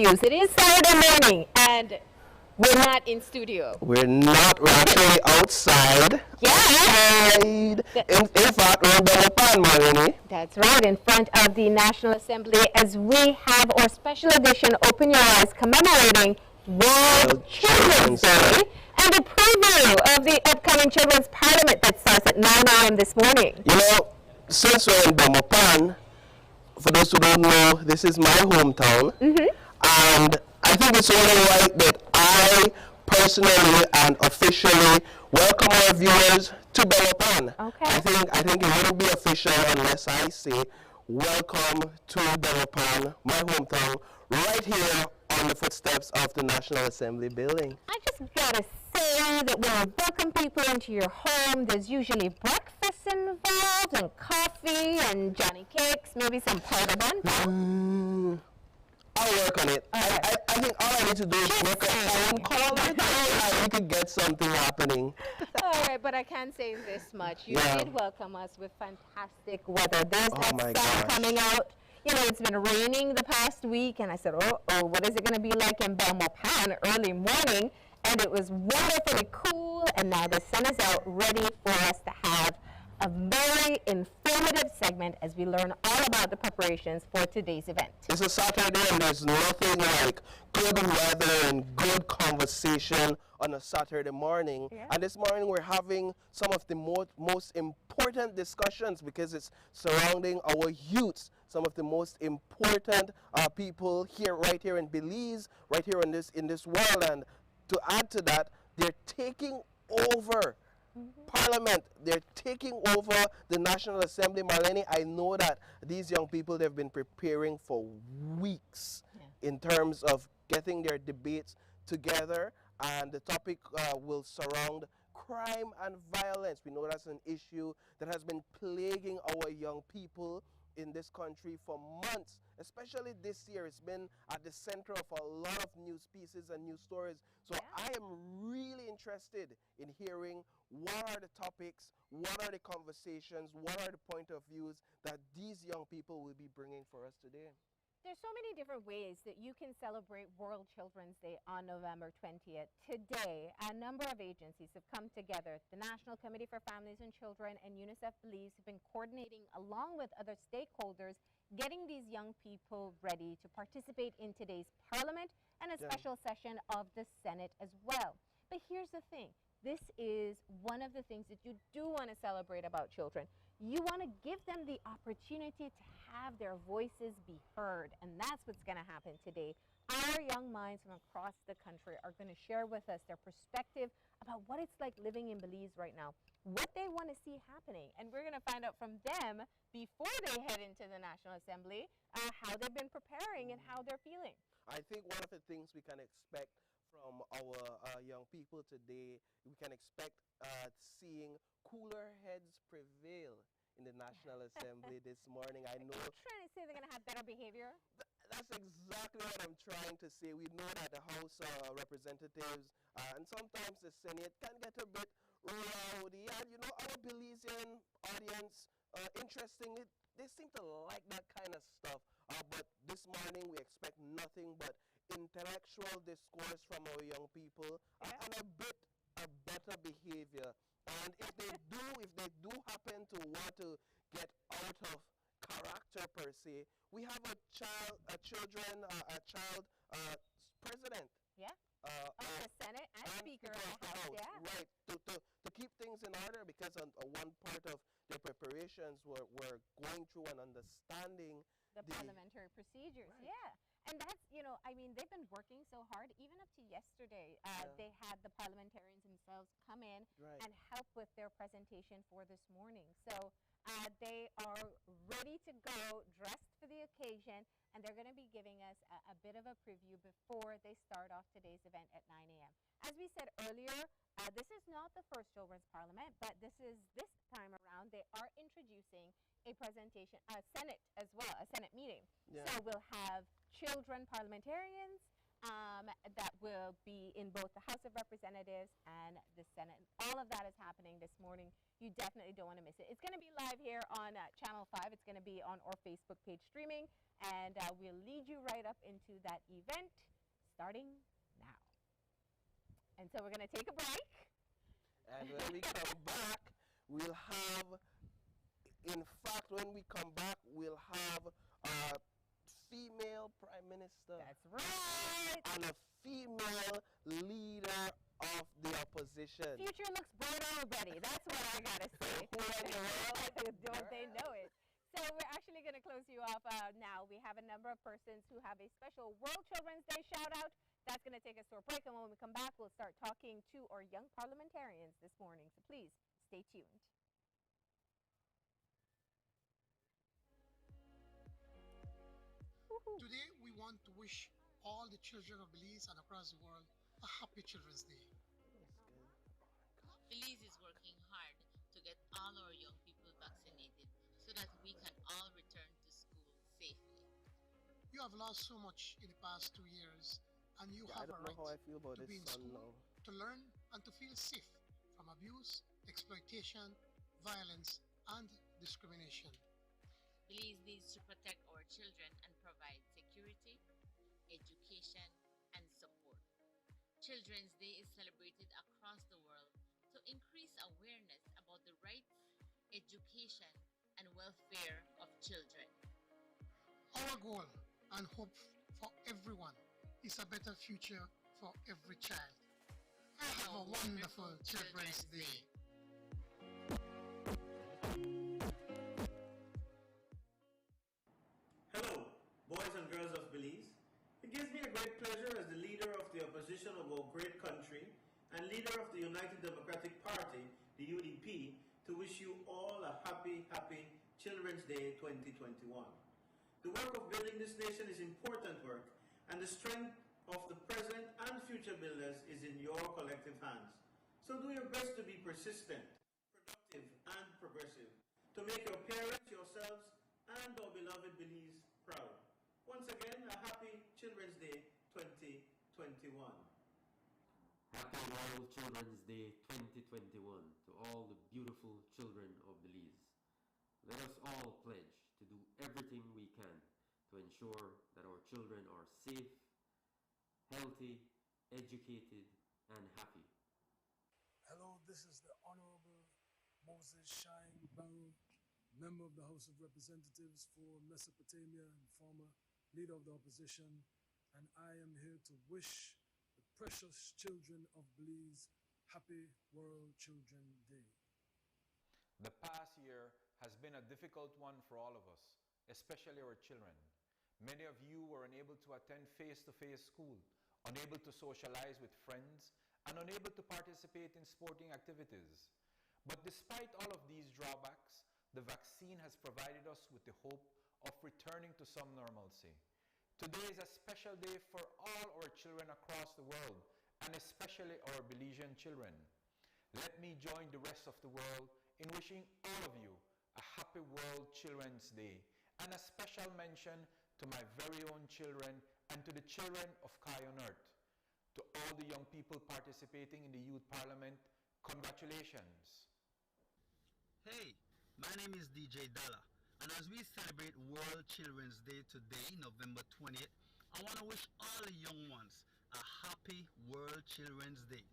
news. It is Saturday morning, and we're not in studio. We're not. We're actually outside. Yeah. Outside. In fact, we're in Belize, Marlene. That's right, in front of the National Assembly as we have our special edition Open Your Eyes commemorating World Children's Day and a preview of the upcoming Children's Parliament that starts at 9 a.m. this morning. You know, since we're in Belmopan, for those who don't know, this is my hometown. And I think it's only right that I personally and officially welcome our viewers to Belmopan. Okay. I think it wouldn't be official unless I say welcome to Belmopan, my hometown, right here on the footsteps of the National Assembly building. I just gotta say that when you welcome people into your home, there's usually breakfast involved and coffee and Johnny cakes, maybe some powder bun. I'll work on it. I think all I need to do is make a phone call and we can get something happening. All right, but I can say this much. You did welcome us with fantastic weather. There's that sun coming out. You know, it's been raining the past week, and I said, oh, what is it going to be like in Belmopan early morning? And it was wonderfully cool, and now the sun is out ready for us to have a very informative segment as we learn all about the preparations for today's event. It's a Saturday and there's nothing like good weather and good conversation on a Saturday morning. Yeah. And this morning we're having some of the most important discussions because it's surrounding our youths, some of the most important people right here in Belize, right here in this world. And to add to that, they're taking over Parliament. They're taking over the National Assembly. Marlene, I know that these young people, they've been preparing for weeks in terms of getting their debates together, and the topic will surround crime and violence. We know that's an issue that has been plaguing our young people in this country for months, especially this year. It's been at the center of a lot of news pieces and news stories. So I am really interested in hearing what are the topics, what are the conversations, what are the point of views that these young people will be bringing for us today. There's so many different ways that you can celebrate World Children's Day on November 20th. Today, a number of agencies have come together. The National Committee for Families and Children and UNICEF Belize have been coordinating along with other stakeholders, getting these young people ready to participate in today's Parliament and a special session of the Senate as well. But here's the thing. This is one of the things that you do want to celebrate about children. You want to give them the opportunity to have their voices be heard, and that's what's going to happen today. Our young minds from across the country are going to share with us their perspective about what it's like living in Belize right now, what they want to see happening, and we're going to find out from them before they head into the National Assembly how they've been preparing and how they're feeling. I think one of the things we can expect from our young people today, we can expect seeing cooler heads prevail in the National Assembly this morning. I know. Are you trying to say they're going to have better behavior? That's exactly what I'm trying to say. We know that the House representatives and sometimes the Senate can get a bit rowdy. And you know, our Belizean audience, interestingly, they seem to like that kind of stuff. But this morning we expect nothing but intellectual discourse from our young people and a better behavior. And if they do happen to want to get out of character per se, we have a child president. Yeah. The Senate and Speaker of the House. Yeah. Right. To keep things in order, because on one part of their preparations were going through and understanding the parliamentary procedures. Right. Yeah. And that's, you know, I mean, they've been working so hard. Even up to yesterday, they had the parliamentarians themselves come in and help with their presentation for this morning. So they are ready to go, dressed for the occasion, and they're going to be giving us a bit of a preview before they start off today's event at 9 a.m. As we said earlier, this is not the first Children's Parliament, but this time around, they are introducing a presentation, a Senate as well, a Senate meeting. Yeah. So we'll have children parliamentarians, that will be in both the House of Representatives and the Senate. All of that is happening this morning. You definitely don't want to miss it. It's going to be live here on Channel 5. It's going to be on our Facebook page streaming, and we'll lead you right up into that event starting now. And so we're going to take a break. And when we come back, we'll have, in fact, when we come back, we'll have a female prime minister. That's right. And a female leader of the opposition. Future looks bright already. That's what I got to say. Don't they know it? So we're actually going to close you off now. We have a number of persons who have a special World Children's Day shout out. That's going to take us to a break, and when we come back, we'll start talking to our young parliamentarians this morning. So please stay tuned. Today, we want to wish all the children of Belize and across the world a happy Children's Day. Belize is working hard to get all our young people vaccinated so that we can all return to school safely. You have lost so much in the past 2 years, and you have a right to be in school, to learn, and to feel safe from abuse, exploitation, violence, and discrimination. Belize needs to protect our children and provide security, education, and support. Children's Day is celebrated across the world to increase awareness about the rights, education, and welfare of children. Our goal and hope for everyone is a better future for every child. Have a wonderful Children's Day. Hello, boys and girls of Belize. It gives me a great pleasure as the leader of the opposition of our great country and leader of the United Democratic Party, the UDP, to wish you all a happy Children's Day 2021. The work of building this nation is important work, and the strength of the present and future builders is in your collective hands. So do your best to be persistent, productive, and progressive, to make your parents, yourselves, and our beloved Belize proud. Once again, a happy Children's Day 2021. Happy World Children's Day 2021 to all the beautiful children of Belize. Let us all pledge to do everything we can to ensure that our children are safe, healthy, educated, and happy. Hello, this is the Honorable Moses Shine Barrow, member of the House of Representatives for Mesopotamia and former leader of the opposition, and I am here to wish the precious children of Belize happy World Children's Day. The past year has been a difficult one for all of us, especially our children. Many of you were unable to attend face-to-face school, unable to socialize with friends, and unable to participate in sporting activities. But despite all of these drawbacks, the vaccine has provided us with the hope of returning to some normalcy. Today is a special day for all our children across the world, and especially our Belizean children. Let me join the rest of the world in wishing all of you a happy World Children's Day, and a special mention to my very own children and to the children of Kai on Earth. To all the young people participating in the Youth Parliament, congratulations. Hey, my name is DJ Dalla, and as we celebrate World Children's Day today, November 20th, I want to wish all the young ones a happy World Children's Day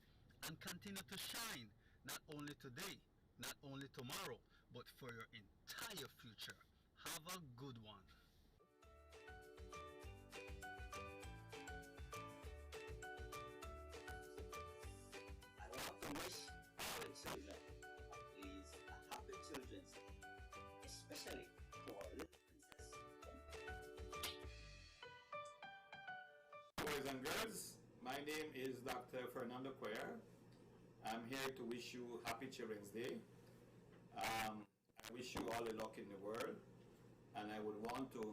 and continue to shine, not only today, not only tomorrow, but for your entire future. Have a good one. I want to wish all the children of Belize a happy Children's Day, especially to our little princess. Boys and girls, my name is Dr. Fernando Cuellar. I'm here to wish you happy Children's Day. I wish you all the luck in the world, and I would want to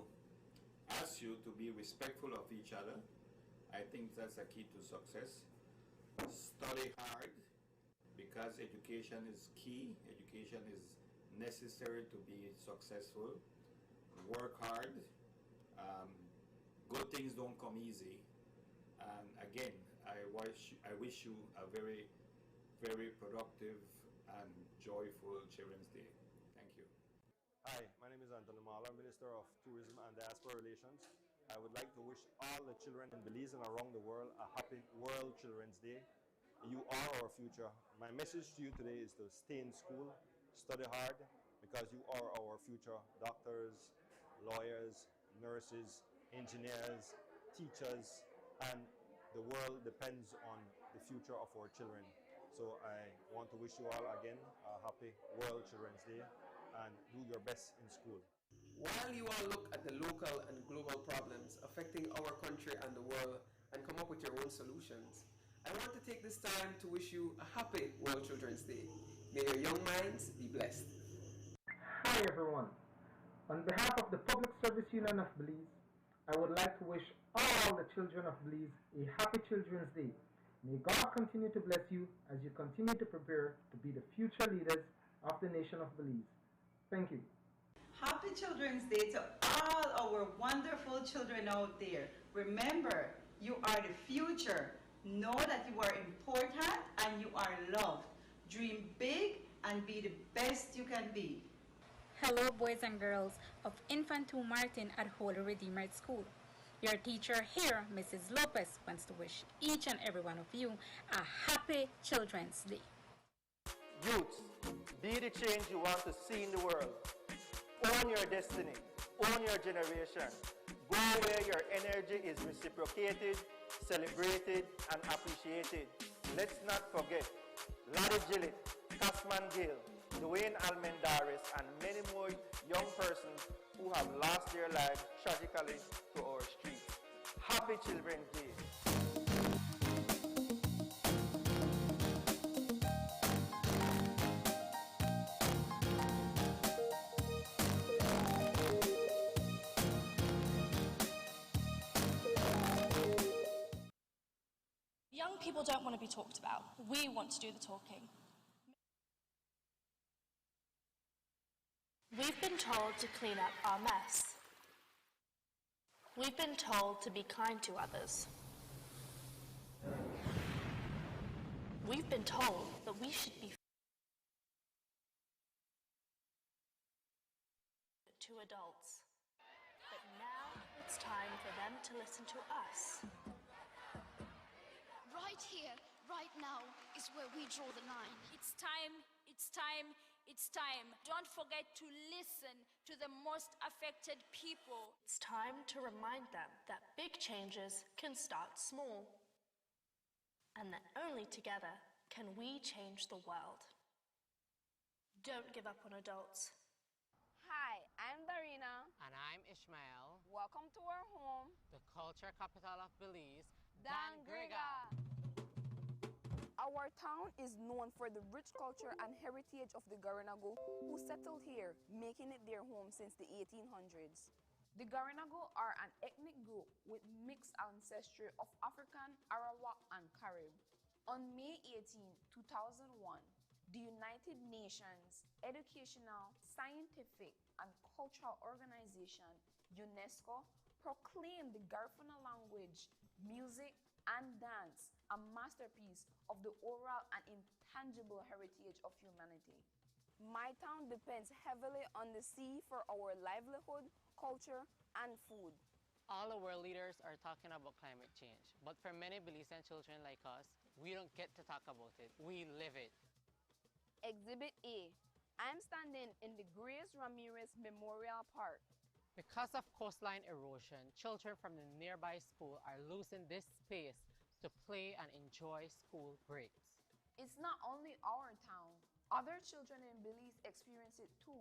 ask you to be respectful of each other. I think that's a key to success. Study hard, because education is key. Education is necessary to be successful. Work hard. Good things don't come easy, And again, I wish you a very, very productive and joyful Children's Day. Thank you. Hi, my name is Anthony Mahler, Minister of Tourism and Diaspora Relations. I would like to wish all the children in Belize and around the world a happy World Children's Day. You are our future. My message to you today is to stay in school, study hard, because you are our future doctors, lawyers, nurses, engineers, teachers, and the world depends on the future of our children. So I want to wish you all again a happy World Children's Day and do your best in school. While you all look at the local and global problems affecting our country and the world and come up with your own solutions, I want to take this time to wish you a happy World Children's Day. May your young minds be blessed. Hi everyone. On behalf of the Public Service Union of Belize, I would like to wish all the children of Belize a happy Children's Day. May God continue to bless you as you continue to prepare to be the future leaders of the nation of Belize. Thank you. Happy Children's Day to all our wonderful children out there. Remember, you are the future. Know that you are important and you are loved. Dream big and be the best you can be. Hello, boys and girls of Infant 2 Martin at Holy Redeemer School. Your teacher here, Mrs. Lopez, wants to wish each and every one of you a happy Children's Day. Youths, be the change you want to see in the world. Own your destiny. Own your generation. Go where your energy is reciprocated, celebrated, and appreciated. Let's not forget Larry Gillett, Casman Gill, Dwayne Almendaris, and many more young persons who have lost their lives tragically to our streets. Happy Children's Day. Young people don't want to be talked about. We want to do the talking. We've been told to clean up our mess. We've been told to be kind to others. We've been told that we should be to adults. But now it's time for them to listen to us. Right here, right now, is where we draw the line. It's time, it's time, it's time. Don't forget to listen to the most affected people. It's time to remind them that big changes can start small, and that only together can we change the world. Don't give up on adults. Hi, I'm Darina. And I'm Ishmael. Welcome to our home, the culture capital of Belize, Dangriga. Our town is known for the rich culture and heritage of the Garinagu who settled here, making it their home since the 1800s. The Garinagu are an ethnic group with mixed ancestry of African, Arawak, and Carib. On May 18, 2001, the United Nations Educational, Scientific, and Cultural Organization, UNESCO, proclaimed the Garifuna language, music, and dance a masterpiece of the oral and intangible heritage of humanity. My town depends heavily on the sea for our livelihood, culture, and food. All the world leaders are talking about climate change, but for many Belizean children like us, we don't get to talk about it, we live it. Exhibit A. I'm standing in the Grace Ramirez Memorial Park. Because of coastline erosion, children from the nearby school are losing this space to play and enjoy school breaks. It's not only our town. Other children in Belize experience it too.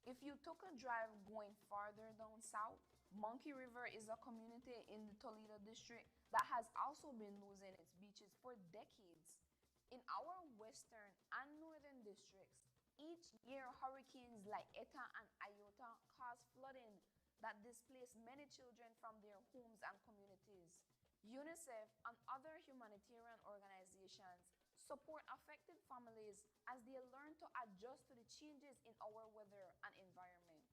If you took a drive going farther down south, Monkey River is a community in the Toledo district that has also been losing its beaches for decades. In our western and northern districts, each year hurricanes like Eta and Iota cause flooding that displace many children from their homes and communities. UNICEF and other humanitarian organizations support affected families as they learn to adjust to the changes in our weather and environment.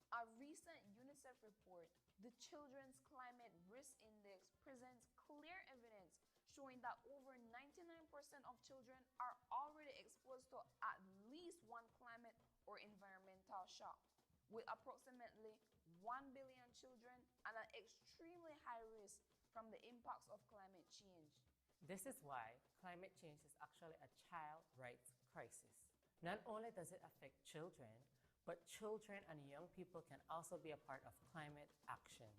A recent UNICEF report, the Children's Climate Risk Index, presents clear evidence showing that over 99% of children are already exposed to at least one climate or environmental shock, with approximately 1 billion children at an extremely high risk from the impacts of climate change. This is why climate change is actually a child rights crisis. Not only does it affect children, but children and young people can also be a part of climate action.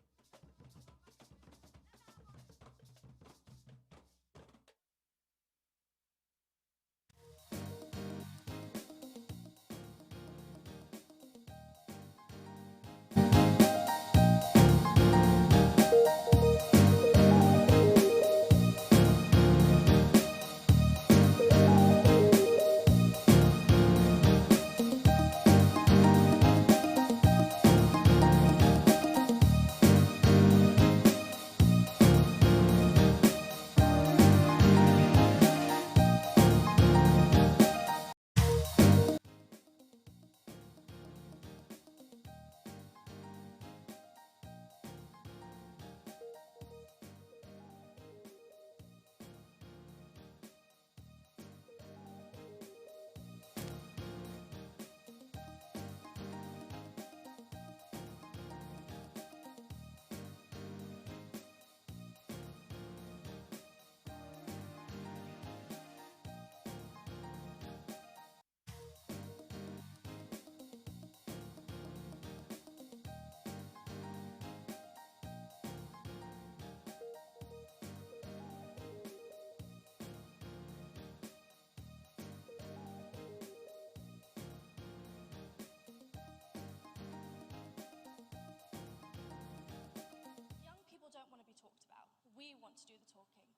Young people don't want to be talked about. We want to do the talking.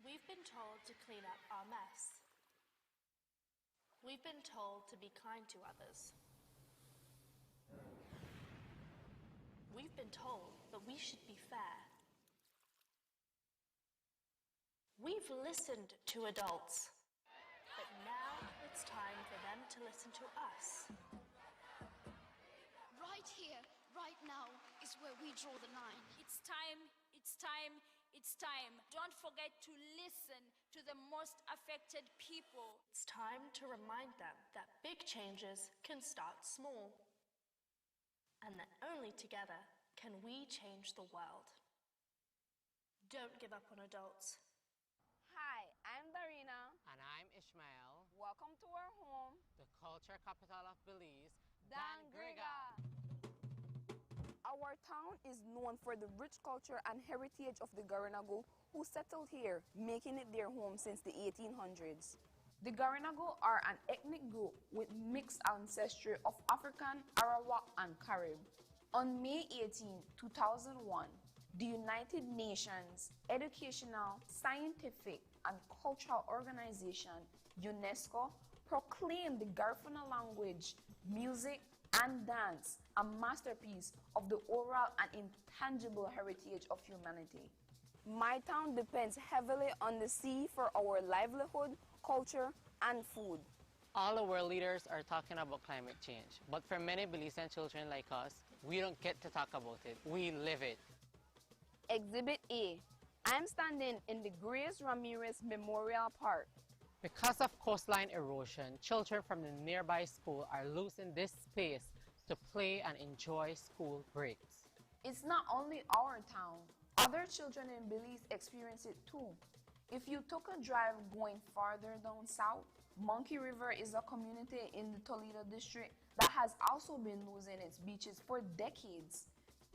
We've been told to clean up our mess. We've been told to be kind to others. We've been told that we should be fair. We've listened to adults, but now it's time for them to listen to us. Right here, right now, is where we draw the line. It's time, it's time, it's time. Don't forget to listen to the most affected people. It's time to remind them that big changes can start small, and that only together can we change the world. Don't give up on adults. Hi, I'm Darina. And I'm Ishmael. Welcome to our home, the culture capital of Belize, Dangriga. Our town is known for the rich culture and heritage of the Garinagu, who settled here, making it their home since the 1800s. The Garinagu are an ethnic group with mixed ancestry of African, Arawak, and Carib. On May 18, 2001, the United Nations Educational, Scientific, and Cultural Organization, UNESCO, proclaimed the Garifuna language, music, and dance a masterpiece of the oral and intangible heritage of humanity. My town depends heavily on the sea for our livelihood, culture, and food. All the world leaders are talking about climate change, but for many Belizean children like us, we don't get to talk about it, we live it. Exhibit A. I'm standing in the Grace Ramirez Memorial Park. Because of coastline erosion, children from the nearby school are losing this space to play and enjoy school breaks. It's not only our town. Other children in Belize experience it too. If you took a drive going farther down south, Monkey River is a community in the Toledo district that has also been losing its beaches for decades.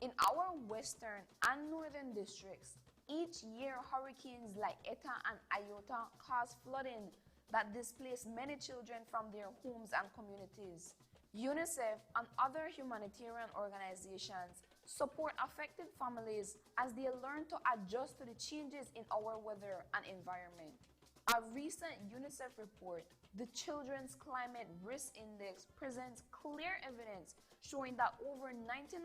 In our western and northern districts, each year hurricanes like Eta and Iota cause flooding that displace many children from their homes and communities. UNICEF and other humanitarian organizations support affected families as they learn to adjust to the changes in our weather and environment. A recent UNICEF report, the Children's Climate Risk Index, presents clear evidence showing that over 99%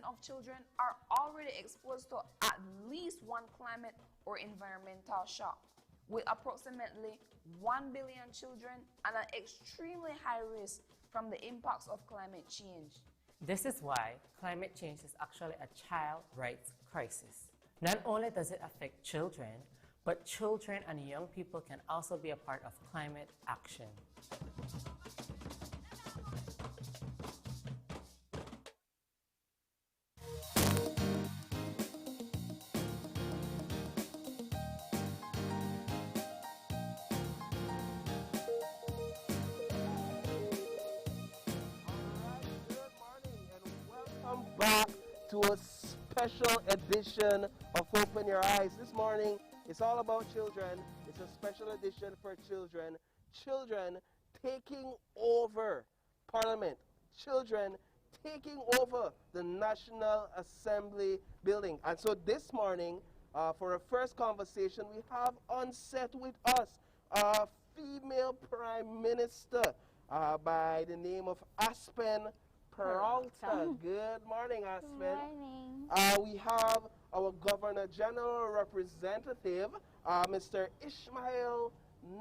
of children are already exposed to at least one climate or environmental shock, with approximately 1 billion children and an extremely high risk from the impacts of climate change. This is why climate change is actually a child rights crisis. Not only does it affect children, but children and young people can also be a part of climate action. Back to a special edition of Open Your Eyes. This morning, it's all about children. It's a special edition for children. Children taking over Parliament. Children taking over the National Assembly building. And so this morning, for our first conversation, we have on set with us a female Prime Minister by the name of Aspen Peralta. Good morning, Aspen. Good morning. We have our Governor General Representative, Mr. Ishmael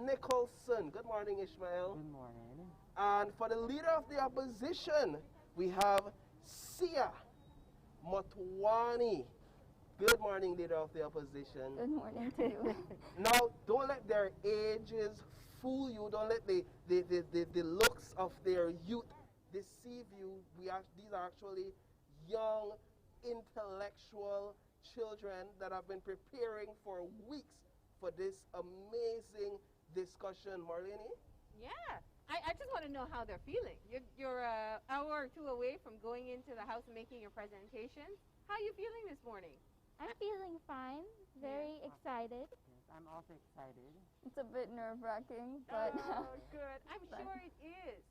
Nicholson. Good morning, Ishmael. Good morning. And for the Leader of the Opposition, we have Sia Motwani. Good morning, Leader of the Opposition. Good morning to you. Now, don't let their ages fool you. Don't let the looks of their youth deceive you. These are actually young, intellectual children that have been preparing for weeks for this amazing discussion. Marlene? Yeah. I just want to know how they're feeling. You're an hour or two away from going into the House and making your presentation. How are you feeling this morning? I'm feeling fine, very excited. Yes, I'm also excited. It's a bit nerve-wracking, but... Oh, good. I'm sure it is.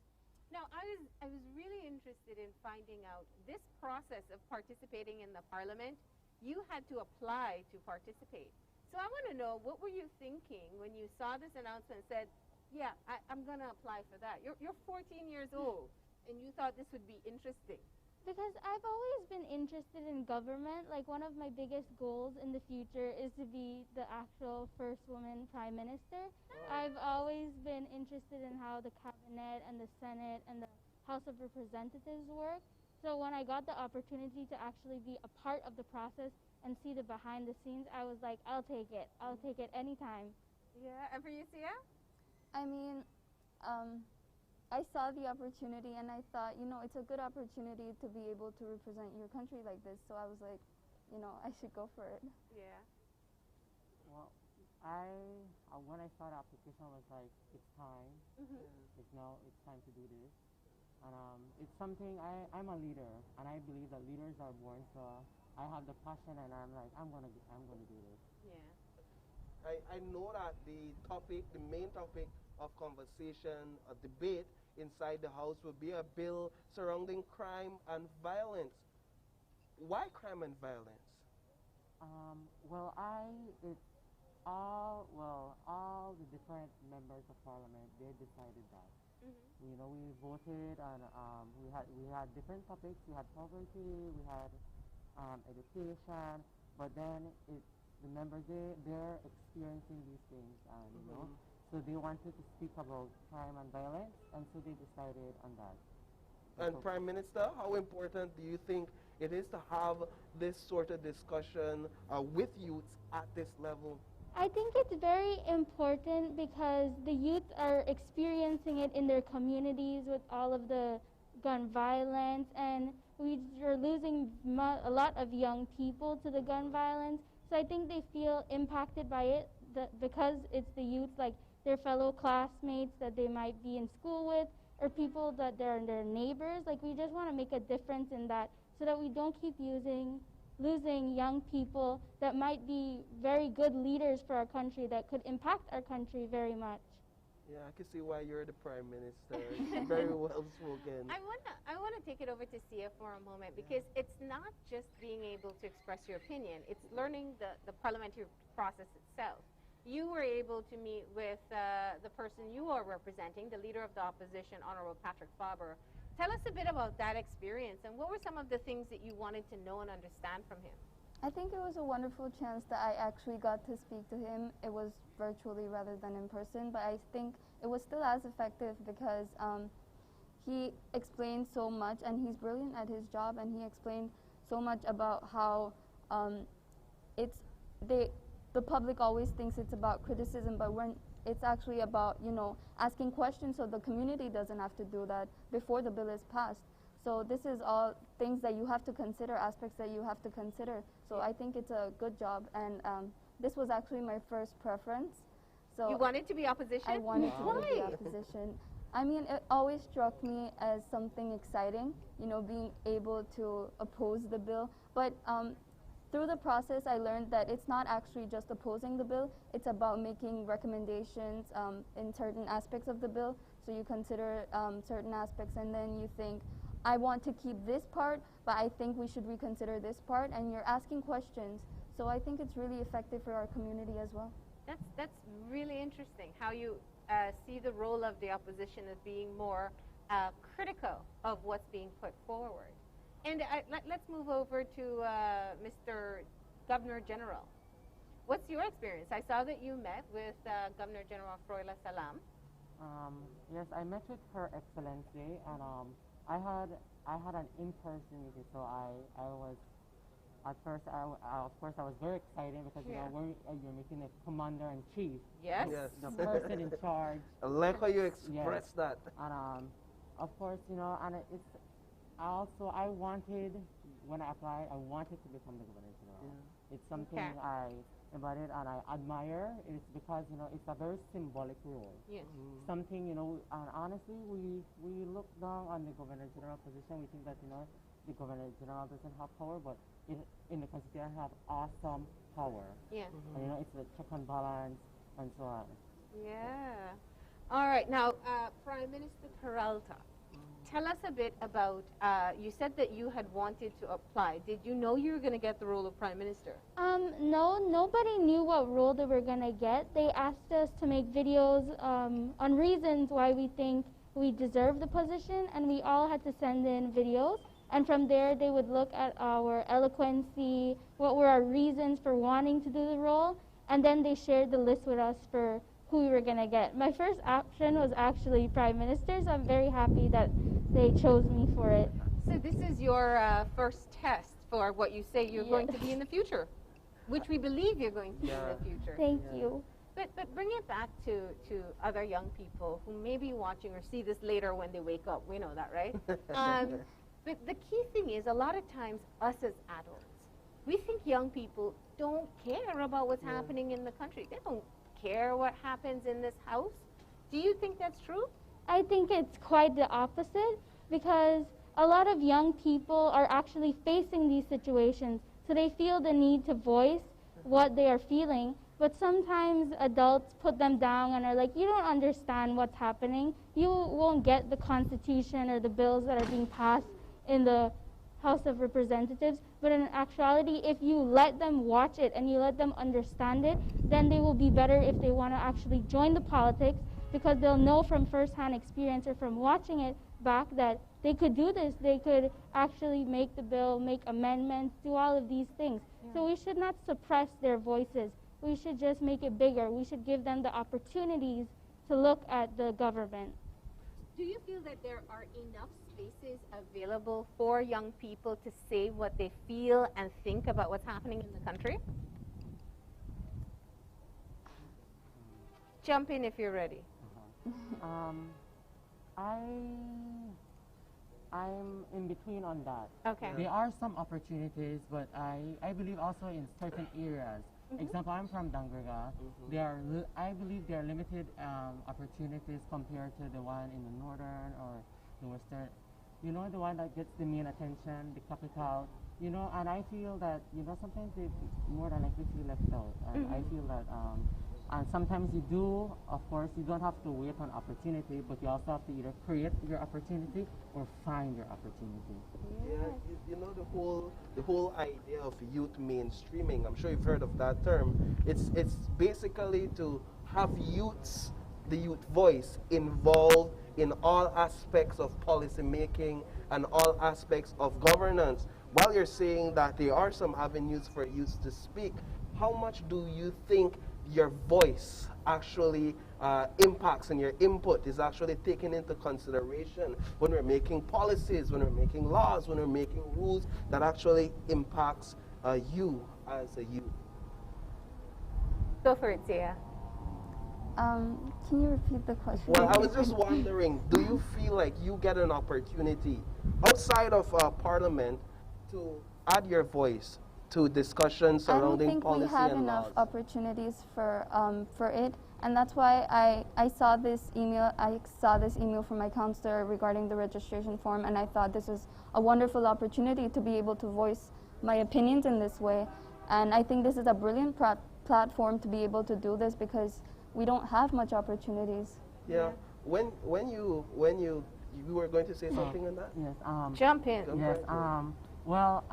Now, I was really interested in finding out this process of participating in the Parliament. You had to apply to participate. So I want to know, what were you thinking when you saw this announcement and said, yeah, I'm going to apply for that? You're 14 years old, and you thought this would be interesting. Because I've always been interested in government. Like, one of my biggest goals in the future is to be the actual first woman prime minister. I've always been interested in how the cabinet and the Senate and the House of Representatives work. So when I got the opportunity to actually be a part of the process and see the behind the scenes, I was like, I'll take it. I'll take it anytime. Yeah, and for you, Sia? I mean, I saw the opportunity and I thought, it's a good opportunity to be able to represent your country like this. So I was like, I should go for it. Yeah. Well, when I saw the application, I was like, it's time. It's time to do this. And it's something, I'm a leader, and I believe that leaders are born, so I have the passion, and I'm like, I'm gonna do this. Yeah. I know that the main topic of conversation, a debate inside the House will be a bill surrounding crime and violence. Why crime and violence? All the different members of Parliament, they decided that. We voted, and we had different topics. We had poverty, we had education, but then the members, they're experiencing these things, and so they wanted to speak about crime and violence, and so they decided on that. And Prime Minister, how important do you think it is to have this sort of discussion with youths at this level? I think it's very important because the youth are experiencing it in their communities with all of the gun violence, and we're losing a lot of young people to the gun violence. So I think they feel impacted by it because it's the youth, like their fellow classmates that they might be in school with, or people that they're their neighbors. Like, we just want to make a difference in that so that we don't keep losing young people that might be very good leaders for our country, that could impact our country very much. Yeah, I can see why you're the Prime Minister. Very well spoken. I want to take it over to Sia for a moment, because it's not just being able to express your opinion, it's learning the parliamentary process itself. You were able to meet with the person you are representing, the Leader of the Opposition, Honorable Patrick Faber. Tell us a bit about that experience, and what were some of the things that you wanted to know and understand from him? I think it was a wonderful chance that I actually got to speak to him. It was virtually rather than in person, but I think it was still as effective because he explained so much, and he's brilliant at his job, and he explained so much about how it's the public always thinks it's about criticism, but when it's actually about, you know, asking questions so the community doesn't have to do that before the bill is passed. So this is all things that you have to consider, aspects that you have to consider. So I think it's a good job, and this was actually my first preference. So you wanted to be opposition? I wanted to be opposition. I mean, it always struck me as something exciting, you know, being able to oppose the bill. But through the process, I learned that it's not actually just opposing the bill. It's about making recommendations in certain aspects of the bill. So you consider certain aspects, and then you think, I want to keep this part, but I think we should reconsider this part, and you're asking questions. So I think it's really effective for our community as well. That's really interesting, how you see the role of the opposition as being more critical of what's being put forward. And let's move over to Mr. Governor General. What's your experience? I saw that you met with Governor General Froila Salam. Yes, I met with Her Excellency, and I had an in-person meeting, so I was at first of course I was very excited because you know you're meeting the commander in chief. Yes. The person in charge. I like how you express that. And of course, you know, and it's also I wanted, when I applied, I wanted to become the governor general. It's something I embodied and I admire. It's because, you know, it's a very symbolic role. Yes. Something, you know, and honestly, we look down on the governor general position. We think that, you know, the governor general doesn't have power, but in the constitution have awesome power. Yeah. And, you know, it's a check and balance and so on. Yeah. All right. Now, Prime Minister Peralta, tell us a bit about, you said that you had wanted to apply. Did you know you were going to get the role of Prime Minister? No, nobody knew what role they were going to get. They asked us to make videos on reasons why we think we deserve the position, and we all had to send in videos. And from there, they would look at our eloquency, what were our reasons for wanting to do the role, and then they shared the list with us for who we were going to get. My first option was actually Prime Minister, so I'm very happy that they chose me for it. So this is your first test for what you say you're going to be in the future, which we believe you're going to be in the future. Thank you. But bring it back to other young people who may be watching or see this later when they wake up. We know that, right? But the key thing is, a lot of times, us as adults, we think young people don't care about what's happening in the country. They don't care what happens in this house. Do you think that's true? I think it's quite the opposite, because a lot of young people are actually facing these situations, so they feel the need to voice what they are feeling, but sometimes adults put them down and are like, you don't understand what's happening. You won't get the Constitution or the bills that are being passed in the House of Representatives, but in actuality, if you let them watch it and you let them understand it, then they will be better if they want to actually join the politics, because they'll know from first-hand experience or from watching it back that they could do this. They could actually make the bill, make amendments, do all of these things. So we should not suppress their voices. We should just make it bigger. We should give them the opportunities to look at the government. Do you feel that there are enough spaces available for young people to say what they feel and think about what's happening in the country? Jump in if you're ready. I'm in between on that. Okay. There are some opportunities, but I believe also in certain areas. Example, I'm from Dangraga. I believe there are limited opportunities compared to the one in the northern or the western. You know, the one that gets the main attention, the capital. You know, and I feel that, you know, sometimes they more than likely feel left out. And I feel that, and sometimes you do, of course, you don't have to wait on opportunity, but you also have to either create your opportunity or find your opportunity. Yeah, you know, the whole idea of youth mainstreaming, I'm sure you've heard of that term. It's basically to have youths, the youth voice, involved in all aspects of policy making and all aspects of governance. while you're saying that there are some avenues for youth to speak, how much do you think your voice actually impacts and your input is actually taken into consideration when we're making policies, when we're making laws, when we're making rules that actually impacts you as a youth? Go for it, Zia. Can you repeat the question? Well, I was just wondering, do you feel like you get an opportunity outside of Parliament to add your voice to discussions surrounding policy and laws? I don't think we have enough opportunities for it, and that's why I saw this email. I saw this email from my counselor regarding the registration form, and I thought this was a wonderful opportunity to be able to voice my opinions in this way. And I think this is a brilliant platform to be able to do this because we don't have much opportunities. Yeah. When you were going to say something on that? Yes. Jump in. Yes. Well,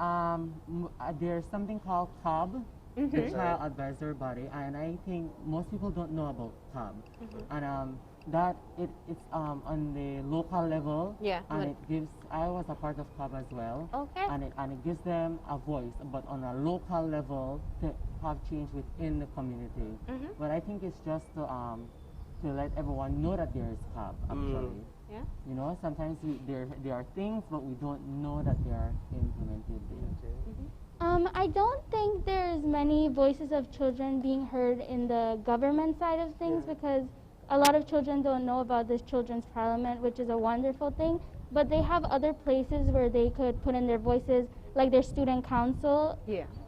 there's something called COB, the Child Advisory Body, and I think most people don't know about COB. And that it's on the local level. Yeah. And it gives. I was a part of COB as well. Okay. And it gives them a voice, but on a local level to have change within the community. But I think it's just to let everyone know that there is COB actually. Yeah. You know, sometimes there are things, but we don't know that they are implemented there. I don't think there's many voices of children being heard in the government side of things because a lot of children don't know about this children's parliament, which is a wonderful thing. But they have other places where they could put in their voices, like their student council,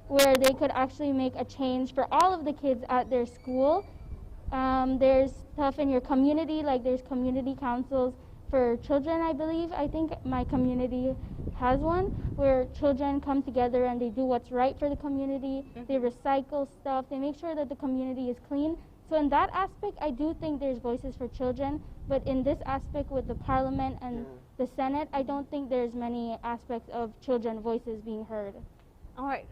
where they could actually make a change for all of the kids at their school. There's stuff in your community, like there's community councils for children, I believe. I think my community has one where children come together and they do what's right for the community. They recycle stuff. They make sure that the community is clean. So in that aspect, I do think there's voices for children. But in this aspect with the parliament and the Senate, I don't think there's many aspects of children voices being heard. All right,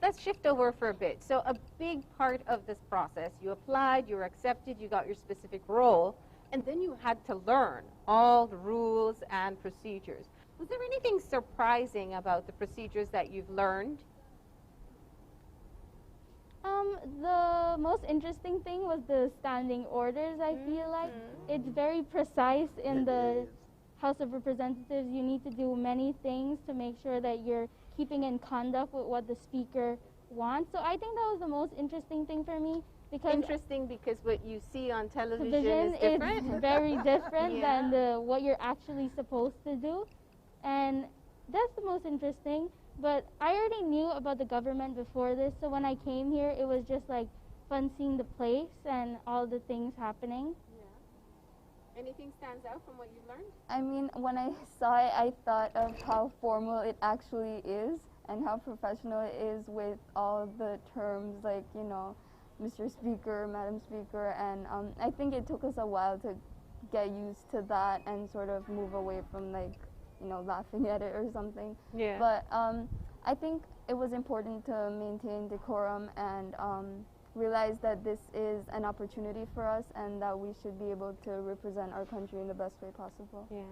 let's shift over for a bit. So a big part of this process, you applied, you were accepted, you got your specific role, and then you had to learn all the rules and procedures. Was there anything surprising about the procedures that you've learned? The most interesting thing was the standing orders, I feel like. It's very precise in the House of Representatives. You need to do many things to make sure that you're keeping in conduct with what the speaker wants. So I think that was the most interesting thing for me. Because interesting because what you see on television is different? Is very different than what you're actually supposed to do. And that's the most interesting. But I already knew about the government before this, so when I came here, it was just like fun seeing the place and all the things happening. Yeah. Anything stands out from what you learned? I mean, when I saw it, I thought of how formal it actually is and how professional it is with all the terms like, you know, Mr. Speaker, Madam Speaker, and I think it took us a while to get used to that and sort of move away from like, you know, laughing at it or something. Yeah. But I think it was important to maintain decorum and realize that this is an opportunity for us and that we should be able to represent our country in the best way possible. Yeah.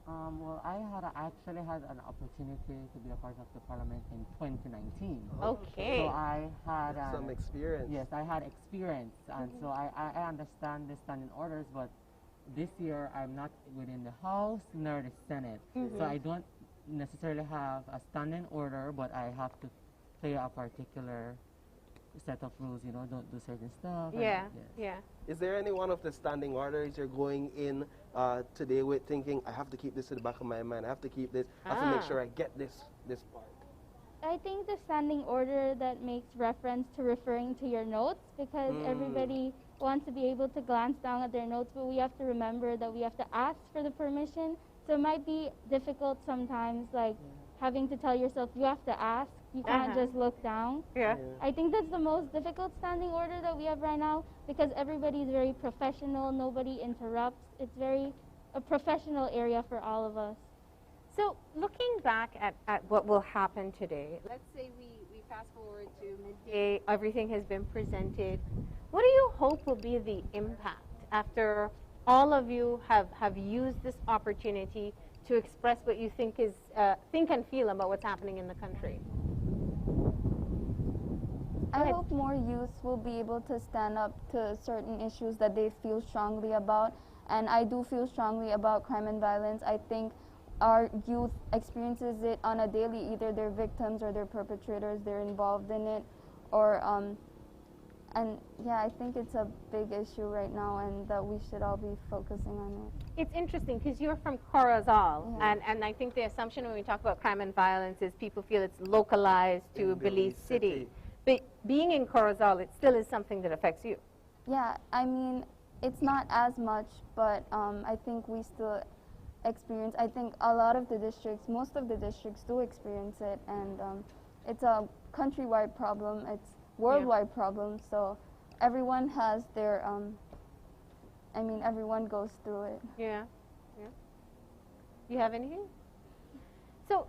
Well, I actually had an opportunity to be a part of the parliament in 2019. Okay. So I had some experience. Yes, I had experience, and so I understand the standing orders, but this year I'm not within the House nor the Senate, so I don't necessarily have a standing order, but I have to play a particular set of rules, you know, don't do certain stuff. Yeah, yeah. Is there any one of the standing orders you're going in today with thinking, I have to keep this in the back of my mind, I have to keep this, I have to make sure I get this part? I think the standing order that makes reference to referring to your notes, because everybody wants to be able to glance down at their notes, but we have to remember that we have to ask for the permission. So it might be difficult sometimes, like having to tell yourself you have to ask. You can't just look down. Yeah. I think that's the most difficult standing order that we have right now because everybody is very professional. Nobody interrupts. It's very a professional area for all of us. So looking back at what will happen today, let's say we fast forward to midday, everything has been presented. What do you hope will be the impact after all of you have used this opportunity to express what you think is think and feel about what's happening in the country. I hope more youths will be able to stand up to certain issues that they feel strongly about, and I do feel strongly about crime and violence. I think our youth experiences it on a daily. Either they're victims or they're perpetrators, they're involved in it, or and yeah, I think it's a big issue right now, and that we should all be focusing on it. It's interesting because you're from Corozal, and I think the assumption when we talk about crime and violence is people feel it's localized to Belize City. But being in Corozal, it still is something that affects you. Yeah, I mean, it's not as much, but I think we still experience, I think a lot of the districts, most of the districts do experience it, and it's a countrywide problem, it's worldwide problem, so everyone has their, I mean, everyone goes through it. Yeah, yeah. You have anything? So,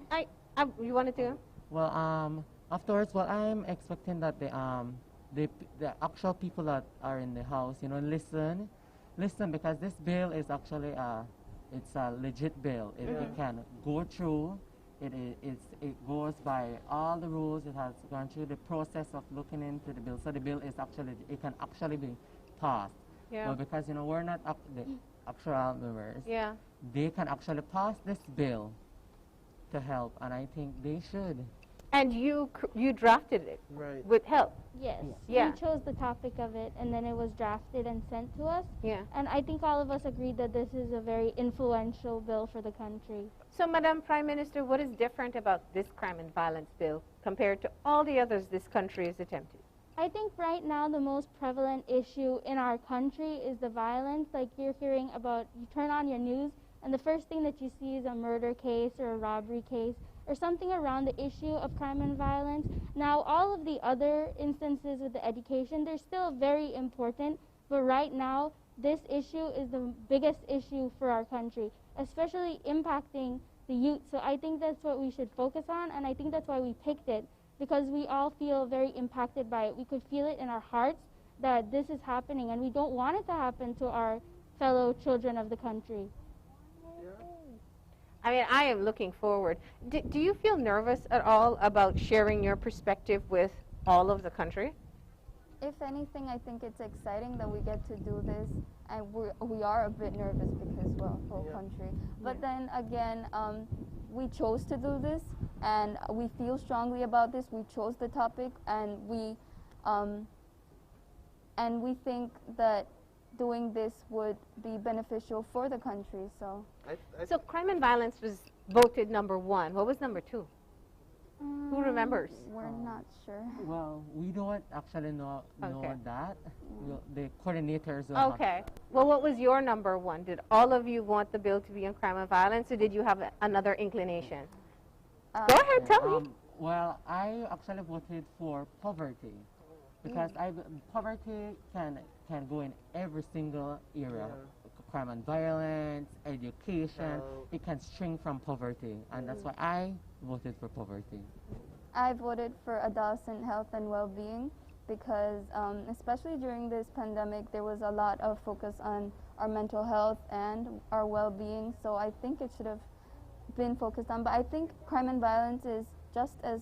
you wanted to? Well, afterwards, well, I'm expecting that the actual people that are in the house, you know, listen, because this bill is actually it's a legit bill. It can go through. It goes by all the rules. It has gone through the process of looking into the bill. So the bill is actually, it can actually be passed. Yeah. But because, you know, we're not the actual members, yeah, they can actually pass this bill to help, and I think they should. And you drafted it with help. Yes. Yeah. We chose the topic of it, and then it was drafted and sent to us. Yeah. And I think all of us agreed that this is a very influential bill for the country. So, Madam Prime Minister, what is different about this crime and violence bill compared to all the others this country has attempted? I think right now the most prevalent issue in our country is the violence. Like you're hearing about, you turn on your news, and the first thing that you see is a murder case or a robbery case, or something around the issue of crime and violence. Now, all of the other instances with the education, they're still very important, but right now, this issue is the biggest issue for our country, especially impacting the youth. So I think that's what we should focus on, and I think that's why we picked it, because we all feel very impacted by it. We could feel it in our hearts that this is happening, and we don't want it to happen to our fellow children of the country. I mean, I am looking forward. Do you feel nervous at all about sharing your perspective with all of the country? If anything, I think it's exciting that we get to do this, and we are a bit nervous because, well, whole country. But then again, we chose to do this, and we feel strongly about this. We chose the topic, and we think that doing this would be beneficial for the country. So, so crime and violence was voted #1. What was #2? Who remembers? We're not sure. Well, we don't actually know that. The coordinators will Okay. Well, what was your #1? Did all of you want the bill to be on crime and violence, or did you have another inclination? Go ahead, tell me. Well, I actually voted for poverty, because poverty can go in every single area. Crime and violence, education, it can string from poverty, and that's why I voted for poverty. I voted for adolescent health and well-being because especially during this pandemic, there was a lot of focus on our mental health and our well-being, so I think it should have been focused on. But I think crime and violence is just as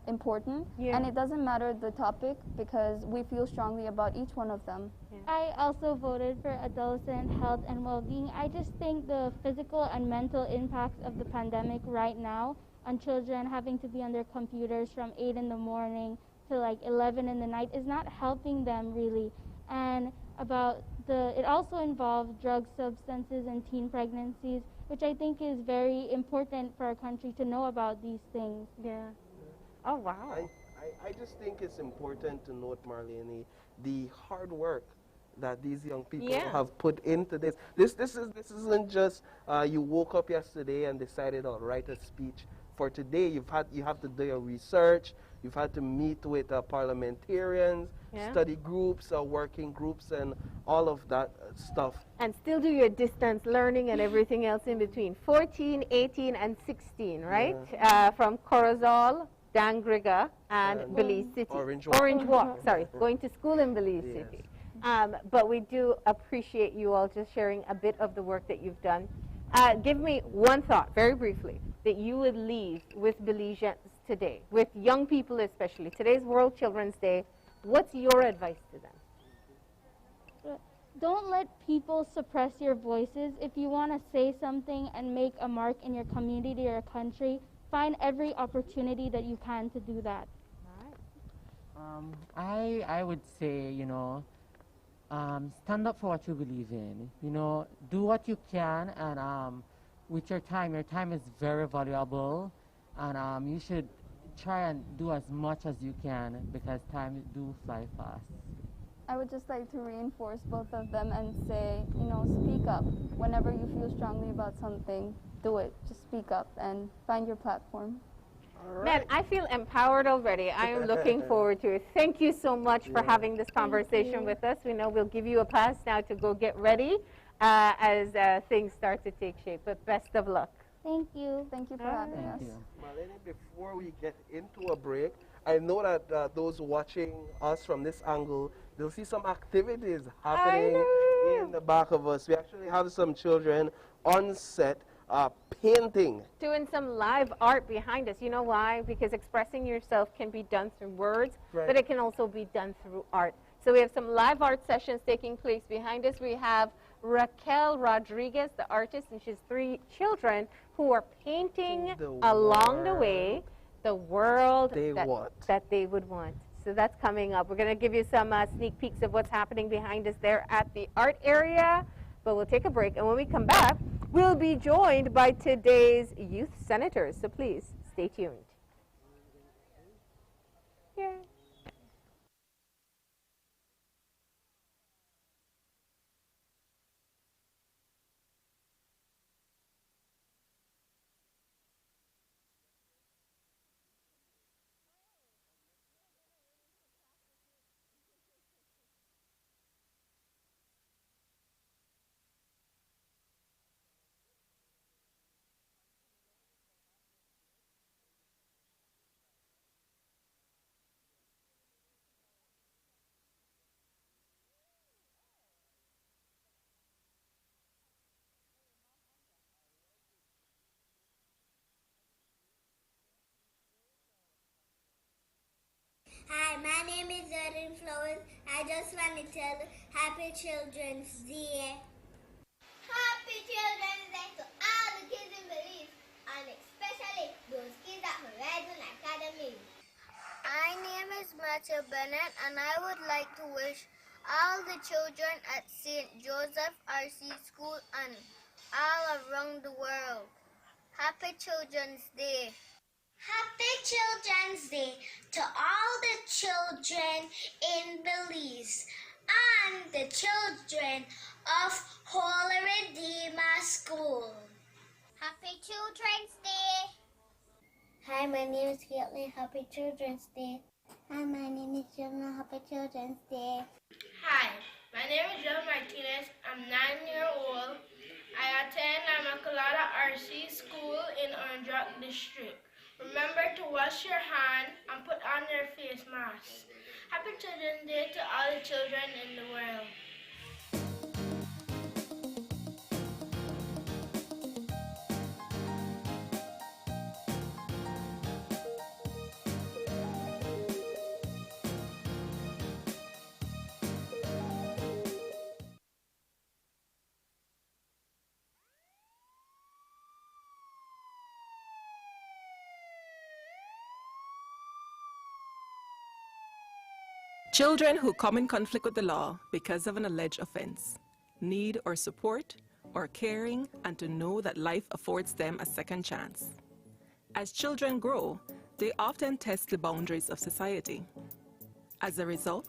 important, and it doesn't matter the topic because we feel strongly about each one of them. I also voted for adolescent health and well-being. I just think the physical and mental impacts of the pandemic right now on children having to be on their computers from 8 in the morning to like 11 in the night is not helping them really. And it also involves drug substances and teen pregnancies, which I think is very important for our country to know about these things. Yeah. Oh, wow. I just think it's important to note, Marlene, the hard work that these young people have put into this. This isn't just you woke up yesterday and decided, I'll write a speech. For today, you have to do your research. You've had to meet with parliamentarians, study groups, working groups, and all of that stuff. And still do your distance learning and everything else in between. 14, 18, and 16, right? From Corozal, Dangriga, and Belize City. Orange Walk, sorry. Going to school in Belize City. But we do appreciate you all just sharing a bit of the work that you've done. Give me one thought, very briefly, that you would leave with Belizeans today, with young people especially. Today's World Children's Day. What's your advice to them? Don't let people suppress your voices. If you want to say something and make a mark in your community or your country, find every opportunity that you can to do that. I would say, you know, stand up for what you believe in. You know, do what you can, and with your time is very valuable, and you should try and do as much as you can because time do fly fast. I would just like to reinforce both of them and say, you know, speak up. Whenever you feel strongly about something, do it. Just speak up and find your platform. Man, I feel empowered already. I am looking forward to it. Thank you so much for having this conversation with us. We know we'll give you a pass now to go get ready as things start to take shape. But best of luck. Thank you. Thank you for having us. Marlene, before we get into a break, I know that those watching us from this angle, they'll see some activities happening in the back of us. We actually have some children on set painting. Doing some live art behind us. You know why? Because expressing yourself can be done through words, but it can also be done through art. So we have some live art sessions taking place behind us. We have Raquel Rodriguez, the artist, and she's 3 children who are painting along the way the world that they would want. So that's coming up. We're going to give you some sneak peeks of what's happening behind us there at the art area, but we'll take a break. And when we come back, we'll be joined by today's youth senators. So please stay tuned. Yeah. Hi, my name is Jordan Flowers. I just want to tell Happy Children's Day. Happy Children's Day to all the kids in Belize, and especially those kids at Horizon Academy. My name is Matthew Bennett, and I would like to wish all the children at St. Joseph RC School and all around the world Happy Children's Day. Happy Children's Day to all the children in Belize and the children of Holy Redeemer School. Happy Children's Day. Hi, my name is Caitlin. Happy Children's Day. Hi, my name is Jonah. Happy Children's Day. Hi, my name is Joe Martinez. I'm 9-year-old. I attend Immaculata RC School in Orange Rock District. Remember to wash your hands and put on your face mask. Happy Children's Day to all the children in the world. Children who come in conflict with the law because of an alleged offense need our support, our caring, and to know that life affords them a second chance. As children grow, they often test the boundaries of society. As a result,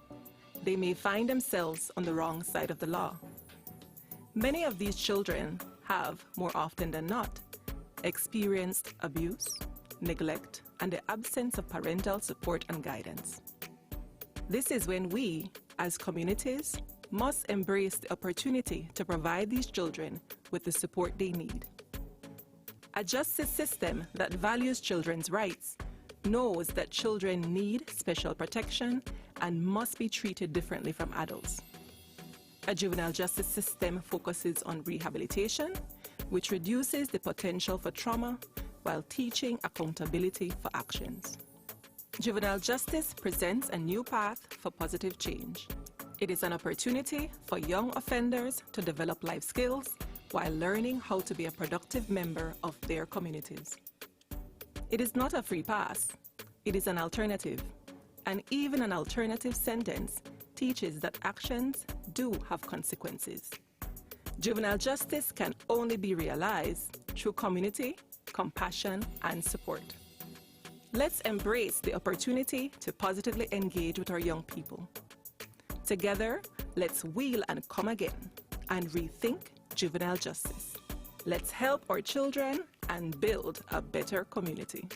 they may find themselves on the wrong side of the law. Many of these children have, more often than not, experienced abuse, neglect, and the absence of parental support and guidance. This is when we, as communities, must embrace the opportunity to provide these children with the support they need. A justice system that values children's rights knows that children need special protection and must be treated differently from adults. A juvenile justice system focuses on rehabilitation, which reduces the potential for trauma while teaching accountability for actions. Juvenile justice presents a new path for positive change. It is an opportunity for young offenders to develop life skills while learning how to be a productive member of their communities. It is not a free pass. It is an alternative. And even an alternative sentence teaches that actions do have consequences. Juvenile justice can only be realized through community, compassion, and support. Let's embrace the opportunity to positively engage with our young people. Together, let's wheel and come again and rethink juvenile justice. Let's help our children and build a better community.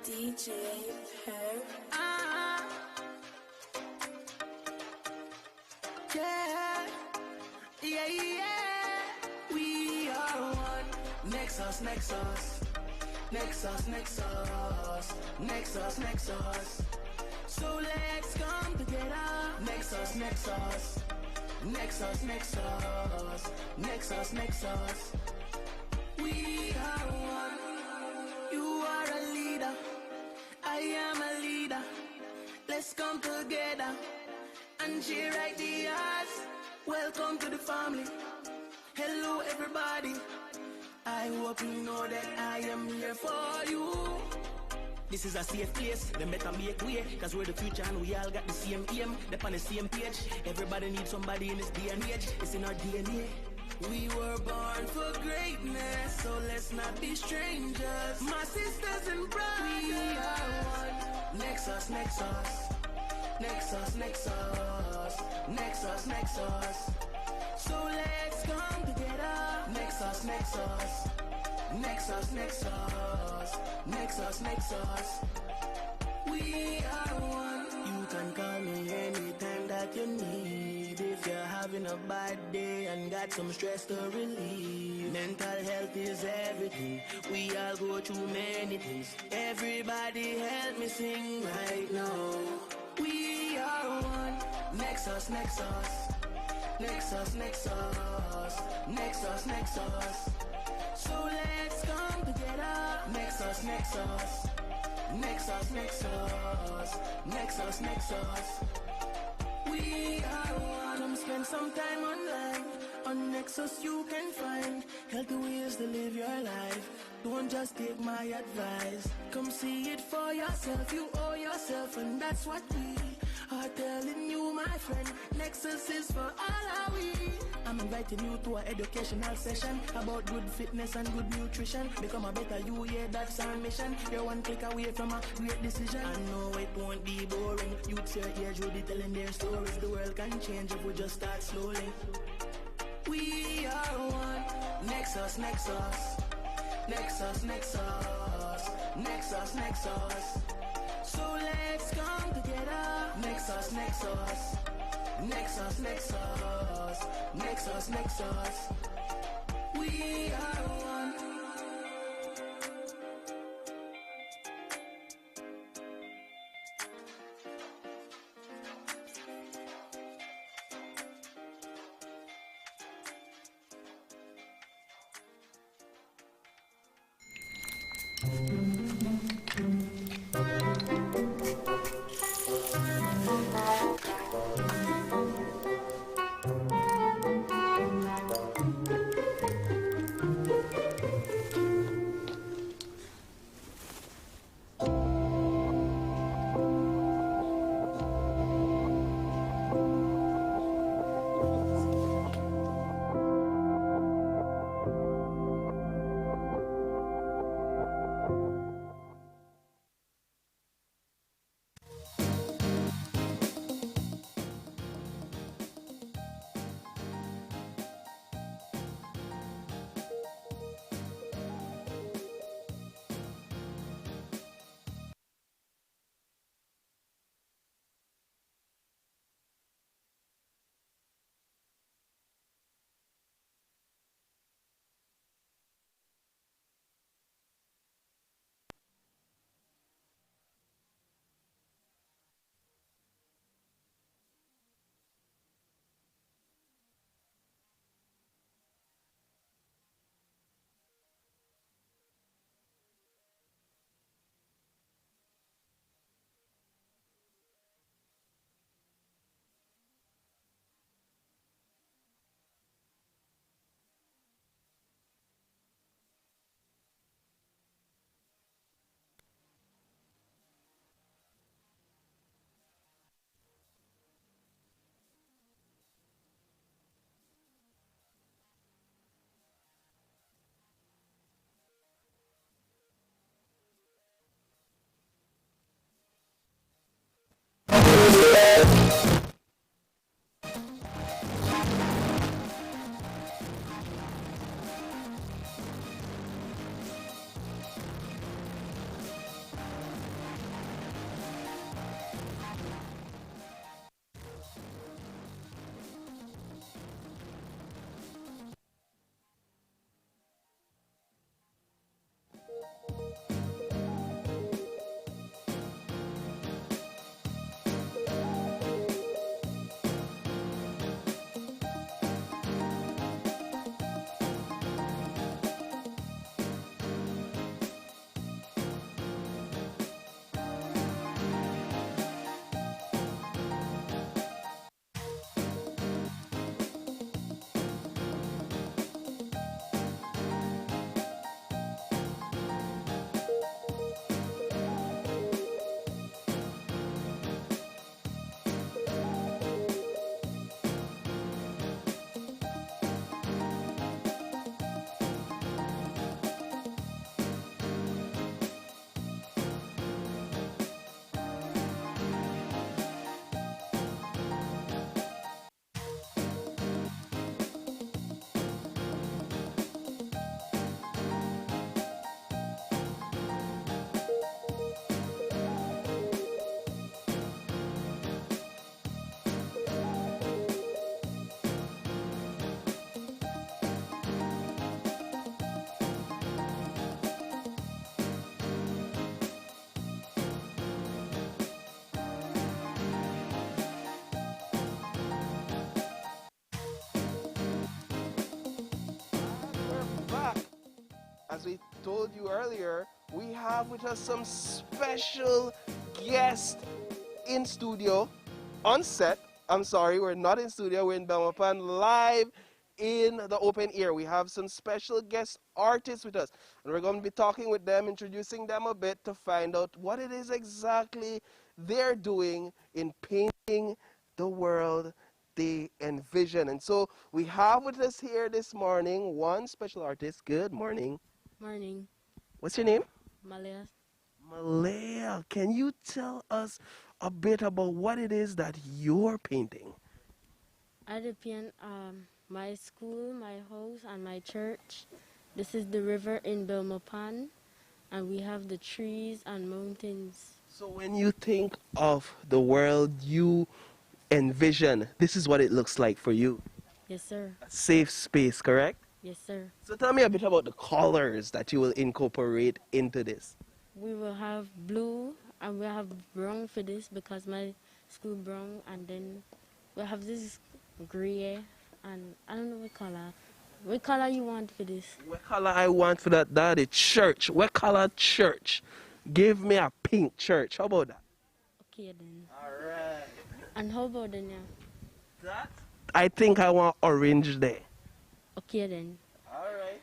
DJ Herb. Yeah. We are one. Nexus, Nexus. Nexus, Nexus. Nexus, Nexus. So let's come together. Nexus, Nexus. Nexus, Nexus. Nexus, Nexus. We are one. You are a leader. I am a leader. Let's come together and share ideas. Welcome to the family. Hello everybody. I hope you know that I am here for you. This is a safe place, them better make way, cause we're the future and we all got the same aim. They're on the same page. Everybody needs somebody in this day and age. It's in our DNA. We were born for greatness, so let's not be strangers. My sisters and brothers, we are one. Nexus, Nexus. Nexus, Nexus. Nexus, Nexus. So let's come together. Nexus, Nexus. Nexus, Nexus. Nexus, Nexus. We are one. You can call me anytime that you need. If you're having a bad day and got some stress to relieve. Mental health is everything. We all go through many things. Everybody help me sing right now. We are one. Nexus, Nexus. Nexus, Nexus. Nexus, Nexus. So let's come together. Nexus, Nexus. Nexus, Nexus. Nexus, Nexus. We are one. Come spend some time online. On Nexus you can find healthy ways to live your life. Don't just take my advice. Come see it for yourself. You owe yourself, and that's what we are telling you, my friend. Nexus is for all are we. I'm inviting you to an educational session about good fitness and good nutrition. Become a better you, yeah, that's our mission. You're one click away from a great decision. I know it won't be boring. Youths your age will be telling their stories. The world can change if we just start slowly. We are one. Nexus, Nexus. Nexus, Nexus. Nexus, Nexus. So let's come together. Nexus, Nexus. Nexus, Nexus. Nexus, Nexus. We are one. we told you earlier, we have with us some special guests in studio, on set. I'm sorry, we're not in studio, we're in Belmopan, live in the open air. We have some special guest artists with us, and we're going to be talking with them, introducing them a bit to find out what it is exactly they're doing in painting the world they envision. And so we have with us here this morning one special artist. Good morning. Morning. What's your name? Malaya. Malaya, can you tell us a bit about what it is that you're painting? I paint my school, my house, and my church. This is the river in Belmopan, and we have the trees and mountains. So when you think of the world you envision, this is what it looks like for you. Yes, sir. A safe space, correct? Yes, sir. So tell me a bit about the colors that you will incorporate into this. We will have blue, and we have brown for this because my school brown, and then we have this gray, and I don't know what color. What color you want for this? What color I want for that, Daddy? Church. What color church? Give me a pink church. How about that? Okay then. All right. And how about then, yeah? That? I think I want orange there. Okay then. All right.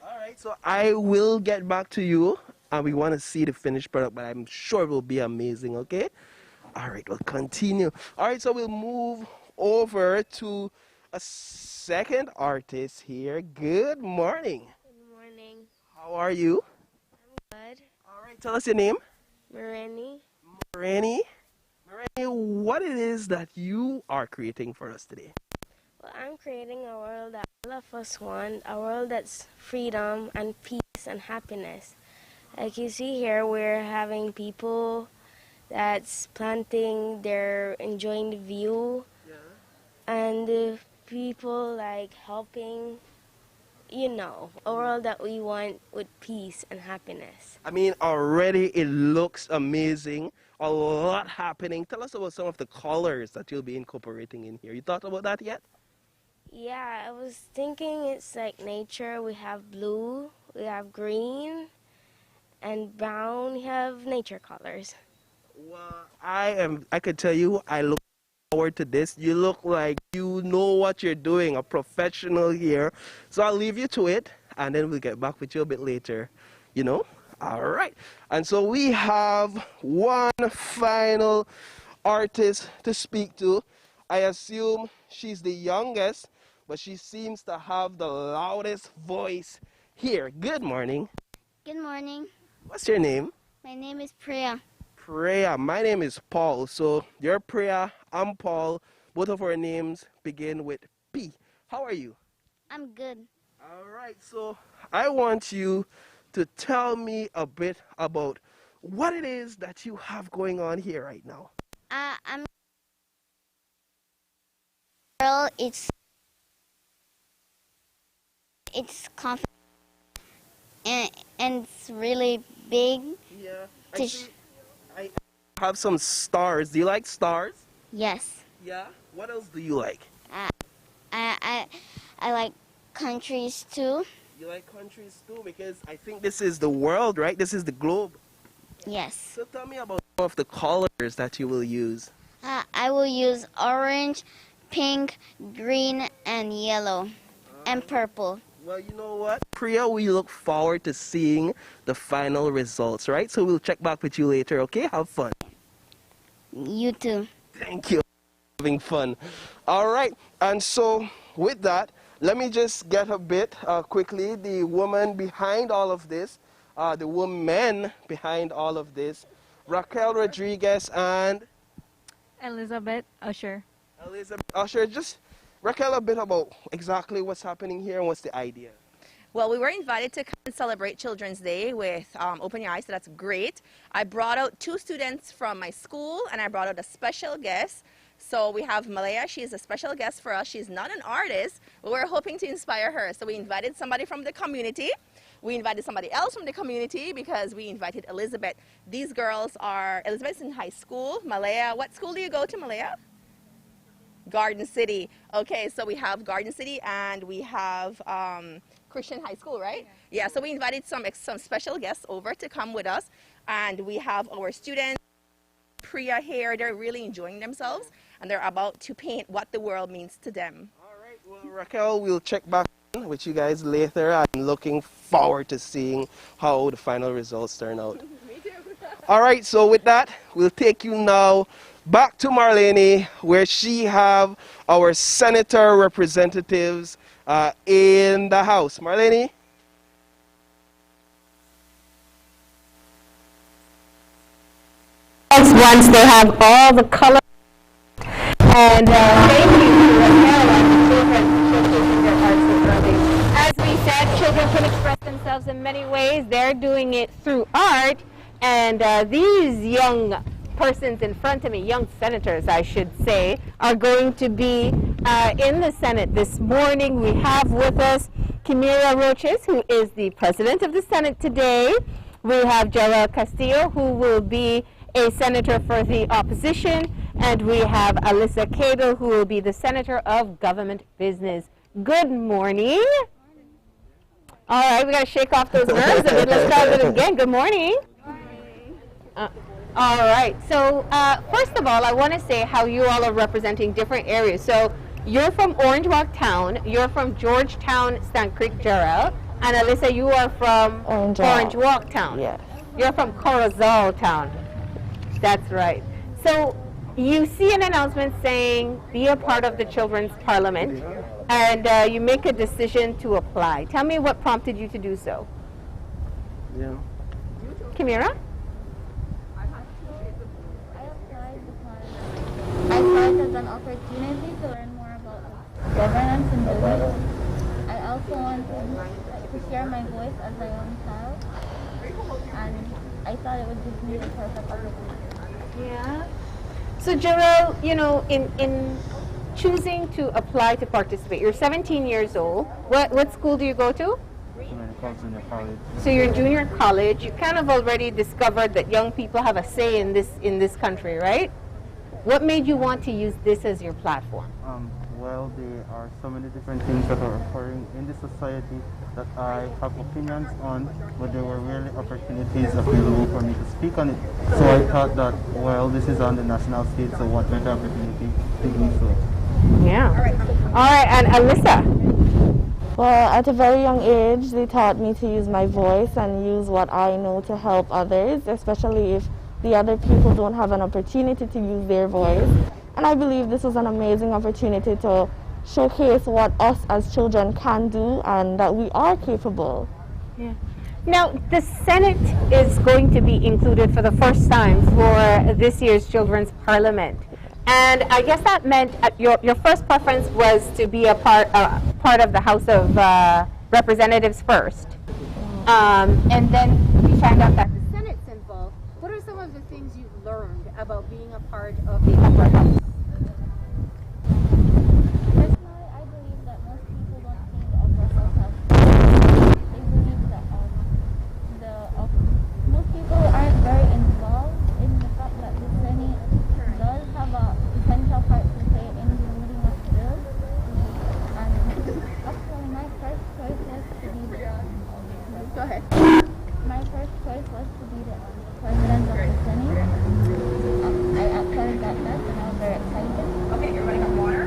All right. So I will get back to you, and we want to see the finished product, but I'm sure it will be amazing, okay? All right, we'll continue. All right, so we'll move over to a second artist here. Good morning. Good morning. How are you? I'm good. All right, tell us your name. Mirani. Mirani. Mirani, what it is that you are creating for us today? Well, I'm creating a world that all of us want, a world that's freedom and peace and happiness. Like you see here, we're having people that's planting, they're enjoying the view, and the people like helping, you know, a world that we want with peace and happiness. I mean, already it looks amazing. A lot happening. Tell us about some of the colors that you'll be incorporating in here. You thought about that yet? Yeah, I was thinking it's like nature. We have blue, we have green, and brown. We have nature colors. Well, I could tell you, I look forward to this. You look like you know what you're doing, a professional here. So I'll leave you to it, and then we'll get back with you a bit later, you know? All right. And so we have one final artist to speak to. I assume she's the youngest, but she seems to have the loudest voice here. Good morning. Good morning. What's your name? My name is Priya. Priya. My name is Paul. So you're Priya, I'm Paul. Both of our names begin with P. How are you? I'm good. All right. So I want you to tell me a bit about what it is that you have going on here right now. I'm girl. It's confident and it's really big. Yeah. I have some stars. Do you like stars? Yes. Yeah. What else do you like? I like countries too. You like countries too, because I think this is the world, right? This is the globe. Yes. So tell me about some of the colors that you will use. I will use orange, pink, green, and yellow, and purple. Well, you know what, Priya, we look forward to seeing the final results, right? So we'll check back with you later, okay? Have fun. You too. Thank you. Having fun. All right, and so with that, let me just get a bit quickly the woman behind all of this, the woman behind all of this, Raquel Rodriguez and Elizabeth Usher. Elizabeth Usher. Just Raquel, a bit about exactly what's happening here and what's the idea. Well, we were invited to come and celebrate Children's Day with Open Your Eyes, so that's great. I brought out 2 students from my school, and I brought out a special guest. So we have Malaya. She's a special guest for us. She's not an artist, but we're hoping to inspire her. So we invited somebody from the community. We invited somebody else from the community because we invited Elizabeth. These girls are, Elizabeth's in high school. Malaya, what school do you go to, Malaya? Garden City. Okay, so we have Garden City and we have Christian high school, right? Yeah, so we invited some special guests over to come with us. And we have our students, Priya here, they're really enjoying themselves. And they're about to paint what the world means to them. All right, well, Raquel, we'll check back with you guys later. I'm looking forward to seeing how the final results turn out. Me too. All right, so with that, we'll take you now back to Marlene, where she have our senator representatives in the house. Marlene? Once they have all the color. And thank you to Raquel and the children for showcasing their arts so early. As we said, children can express themselves in many ways. They're doing it through art. And these young persons in front of me, young senators I should say, are going to be in the Senate this morning. We have with us Kimira Roches, who is the president of the Senate today. We have Gerald Castillo, who will be a senator for the opposition. And we have Alyssa Cable, who will be the senator of government business. Good morning. All right, we got to shake off those nerves a bit. Let's start with it again. Good morning. All right. So first of all, I want to say how you all are representing different areas. So you're from Orange Walk Town. You're from Georgetown, Stann Creek, Gerald. And Alyssa, you are from Orange Walk Town. Yes. You're from Corozal Town. That's right. So you see an announcement saying be a part of the Children's Parliament, and you make a decision to apply. Tell me what prompted you to do so. Yeah. Kimira? I saw it as an opportunity to learn more about governance in Belize. I also want to share my voice as a young child, and I thought it would give me the perfect opportunity. Yeah. So Gerald, you know, in choosing to apply to participate, you're 17 years old. What school do you go to? Junior college. So you're in junior college. You kind of already discovered that young people have a say in this country, right? What made you want to use this as your platform? Well, there are so many different things that are occurring in the society that I have opinions on, but there were really opportunities available for me to speak on it. So I thought that, well, this is on the national stage, so what better opportunity to do so. Yeah. All right, and Alyssa? Well, at a very young age, they taught me to use my voice and use what I know to help others, especially if the other people don't have an opportunity to use their voice. And I believe this was an amazing opportunity to showcase what us as children can do and that we are capable. Yeah. Now, the Senate is going to be included for the first time for this year's Children's Parliament. And I guess that meant your first preference was to be a part of the House of Representatives first. And then we found out that the Senate's involved. What are some of the things you've learned about being a part of the upper house? Personally, I believe that most people don't see the upper house as they believe that most people aren't very involved in the fact that the Senate does have a essential part to play in the moving of bills. And actually, my first choice was to be the Go ahead. My first choice was to be the president of the Senate. I actually got that, and I was very excited. Okay, everybody got water?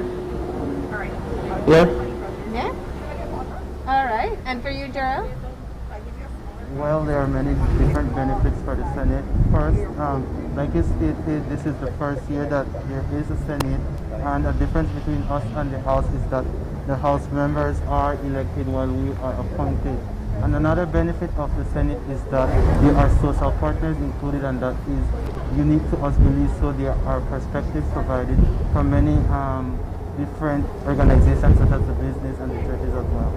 All right. Yeah? Yeah? All right. And for you, Gerald? Well, there are many different benefits for the Senate. First, like you stated, this is the first year that there is a Senate, and the difference between us and the House is that the House members are elected while we are appointed. And another benefit of the Senate is that there are social partners included, and that is unique to us Belize. So there are perspectives provided from many different organizations such as the business and the churches as well.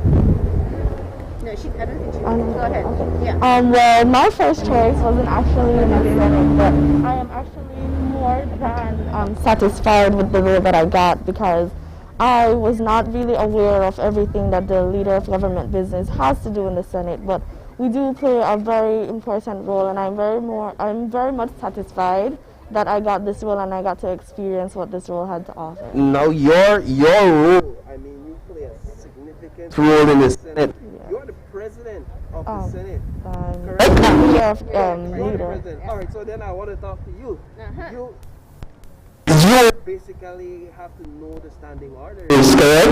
No, I don't think she Go ahead. Yeah. Well, my first choice wasn't actually in the Senate, but I am actually more than satisfied with the role that I got, because I was not really aware of everything that the leader of government business has to do in the Senate, but we do play a very important role, and I'm very much satisfied that I got this role and I got to experience what this role had to offer. Now your role, I mean, you play a significant role in the Senate. Yeah. You're president of the Senate. Correct? Correct? You're Leader. President. All right, so then I want to talk to you. You basically have to know the standing orders. Correct.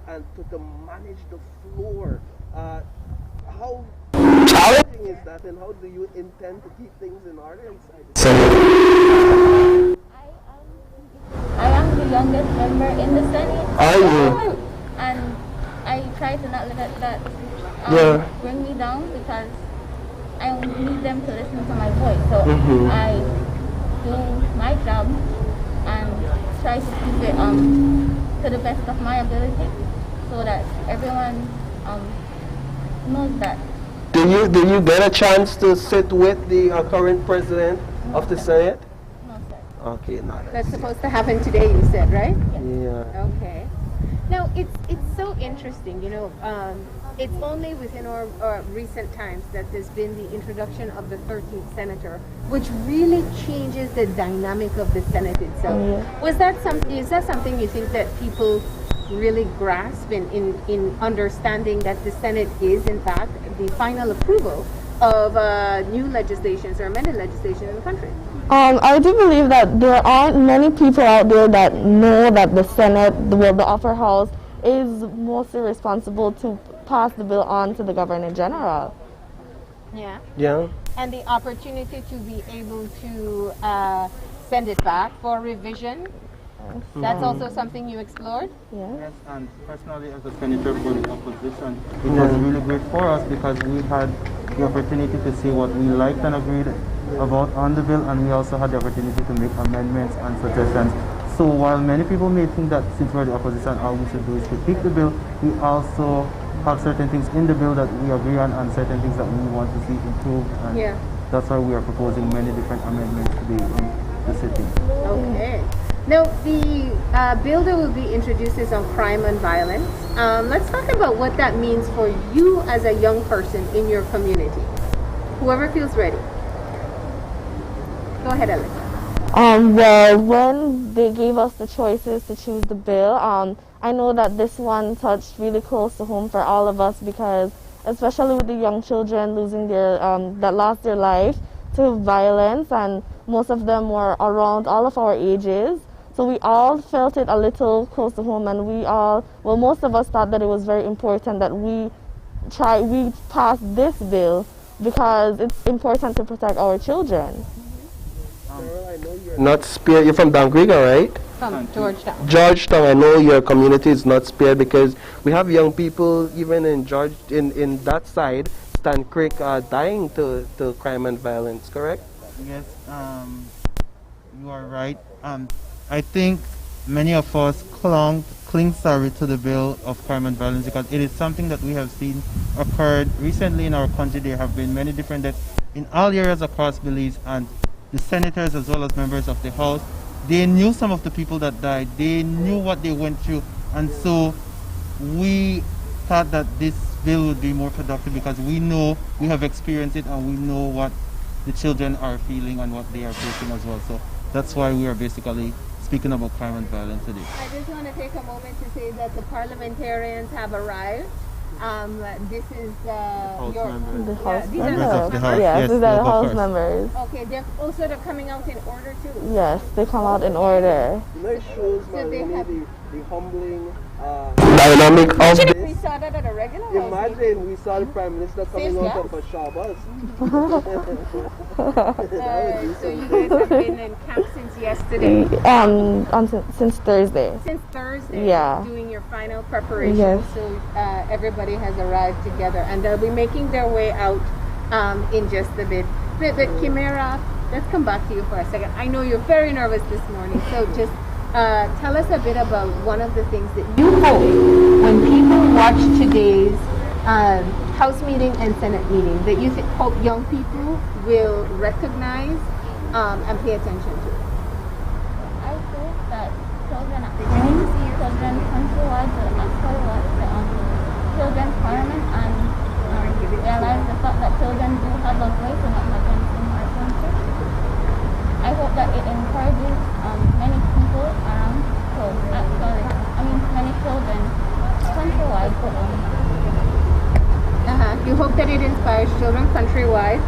And to manage the floor. How challenging is that, and how do you intend to keep things in order inside the Senate? I am the youngest member in the Senate. Are you? And I try to not let that bring me down, because I need them to listen to my voice. So I do my job and try to keep it to the best of my ability, so that everyone knows that. Do you get a chance to sit with the current president of the Senate? No, sir. Okay, not. That's supposed to happen today, you said, right? Yeah. Okay. Now, it's so interesting, you know, it's only within our recent times that there's been the introduction of the 13th senator, which really changes the dynamic of the Senate itself. Is that something you think that people really grasp in understanding that the Senate is, in fact, the final approval of new legislations or amended legislation in the country? I do believe that there aren't many people out there that know that the Senate, the upper house, is mostly responsible to pass the bill on to the Governor General. Yeah. Yeah. And the opportunity to be able to send it back for revision. That's also something you explored? Yes, and personally as a senator for the opposition, it was really great for us because we had the opportunity to see what we liked and agreed about on the bill, and we also had the opportunity to make amendments and suggestions. So while many people may think that since we're the opposition, all we should do is critique the bill, we also have certain things in the bill that we agree on and certain things that we want to see improved. And that's why we are proposing many different amendments today in the city. Okay. Now, the bill that will be introduced is on crime and violence. Let's talk about what that means for you as a young person in your community. Whoever feels ready. Go ahead, Alex. Well, when they gave us the choices to choose the bill, I know that this one touched really close to home for all of us, because especially with the young children losing their, that lost their life to violence, and most of them were around all of our ages. So we all felt it a little close to home, and most of us thought that it was very important that we pass this bill, because it's important to protect our children. Not spared. You're from Downgrigga, right? From Georgetown. Georgetown. I know your community is not spared, because we have young people even in in that side, Stan Creek, dying to crime and violence. Correct? Yes, you are right. I think many of us cling sorry to the bill of crime and violence, because it is something that we have seen occurred recently in our country. There have been many different deaths in all areas across Belize, and the senators as well as members of the House, they knew some of the people that died. They knew what they went through, and so we thought that this bill would be more productive, because we know, we have experienced it, and we know what the children are feeling and what they are facing as well. So that's why we are basically speaking about crime and violence today. I just want to take a moment to say that the parliamentarians have arrived. This is The House members. Yes, these are the House members. Okay, they're coming out in order too. Yes, they come out in order. It shows the humbling dynamic of this. We saw that at a regular house. Imagine we saw the Prime Minister coming out of a Shabbos. So you guys have been in camp since yesterday? Since Thursday. Since Thursday? Yeah. Doing your final preparation. Yes. So everybody has arrived together, and they'll be making their way out in just a bit. But Kimera, let's come back to you for a second. I know you're very nervous this morning, so just tell us a bit about one of the things that you hope when people watch today's House meeting and Senate meeting that you hope young people will recognize and pay attention to. I hope that children countrywide will actually watch the children's parliament and realize the fact that children do have a voice in what happens in our country. I hope that it encourages many people around to many children countrywide to you hope that it inspires children countrywide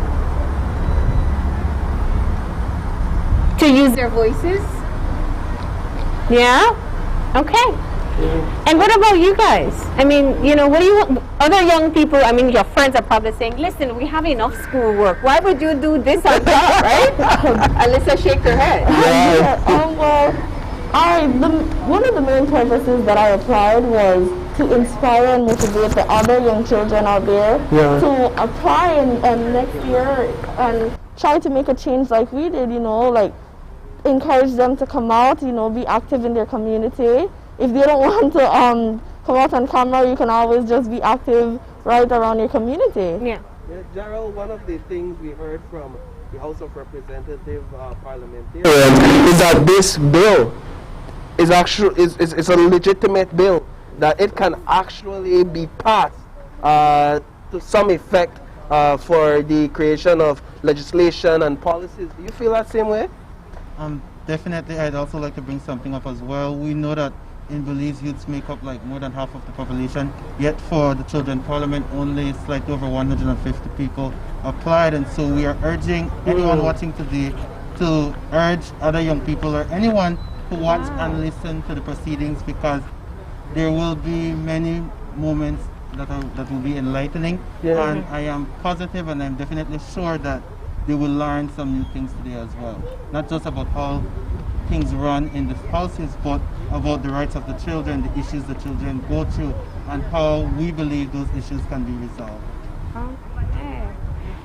to use their voices? Yeah? Okay. And what about you guys? I mean, you know, what do you want? Other young people, I mean, your friends are probably saying, listen, we have enough schoolwork. Why would you do this on top, right? Alyssa, shake her head. Well, one of the main purposes that I applied was to inspire and motivate the other young children out there to apply and next year and try to make a change like we did, you know, like encourage them to come out, you know, be active in their community. If they don't want to come out on camera, you can always just be active right around your community. Yeah, Gerald, one of the things we heard from the House of Representatives parliamentarians is that this bill is it's a legitimate bill, that it can actually be passed to some effect for the creation of legislation and policies. Do you feel that same way? Definitely, I'd also like to bring something up as well. We know that in Belize, youths make up like more than half of the population, yet for the Children Parliament, only slightly over 150 people applied, and so we are urging anyone watching today to urge other young people or anyone who watch and listen to the proceedings, because there will be many moments that will be enlightening, and I am positive and I'm definitely sure that they will learn some new things today as well. Not just about how things run in the houses, but about the rights of the children, the issues the children go through, and how we believe those issues can be resolved. Okay.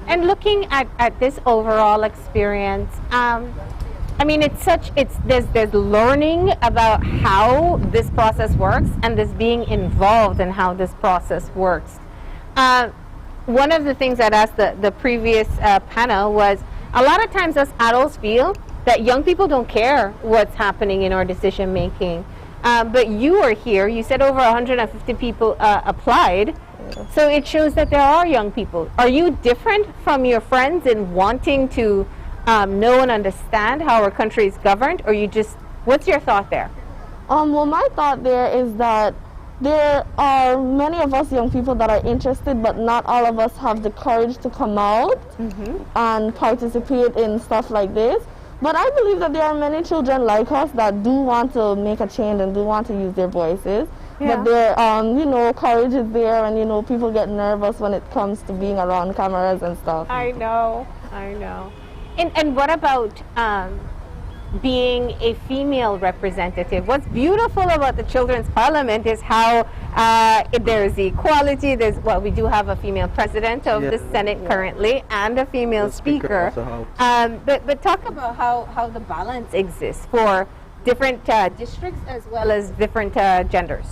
And looking at this overall experience, I mean, there's learning about how this process works, and there's being involved in how this process works. One of the things I'd asked the previous panel was, a lot of times us adults feel that young people don't care what's happening in our decision making. But you are here, you said over 150 people applied, so it shows that there are young people. Are you different from your friends in wanting to know and understand how our country is governed, or what's your thought there? Well, my thought there is that there are many of us young people that are interested, but not all of us have the courage to come out and participate in stuff like this. But I believe that there are many children like us that do want to make a change and do want to use their voices. Yeah. But their, you know, courage is there, and, you know, people get nervous when it comes to being around cameras and stuff. I know. And what about being a female representative? What's beautiful about the Children's Parliament is how there's equality. We do have a female president of the Senate currently, and a female speaker. But talk about how the balance exists for different districts as well as different genders.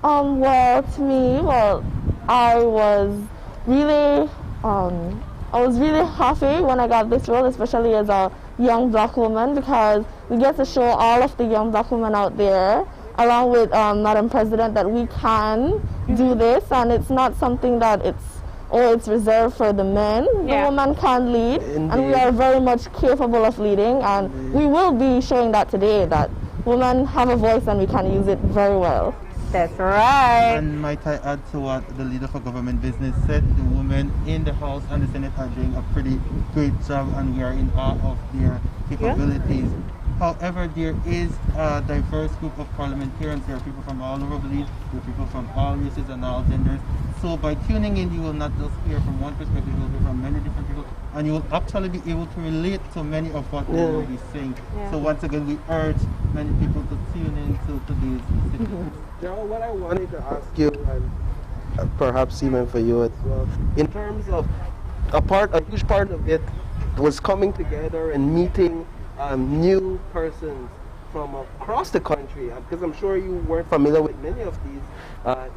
Well, to me, I was really happy when I got this role, especially as a young black woman, because we get to show all of the young black women out there, along with Madam President, that we can do this, and it's not something that it's reserved for the men. The woman can lead, and we are very much capable of leading, and we will be showing that today, that women have a voice and we can use it very well. That's right. And might I add to what the leader for government business said, the women in the House and the Senate are doing a pretty great job, and we are in awe of their capabilities. However, there is a diverse group of parliamentarians. There are people from all over Belize, there are people from all races and all genders. So by tuning in, you will not just hear from one perspective, you will hear from many different people, and you will actually be able to relate to many of what we will be saying. So once again, we urge many people to tune in to today's session. Gerald, what I wanted to ask you, and perhaps even for you as well, in terms of a huge part of it was coming together and meeting new persons from across the country, because I'm sure you weren't familiar with many of these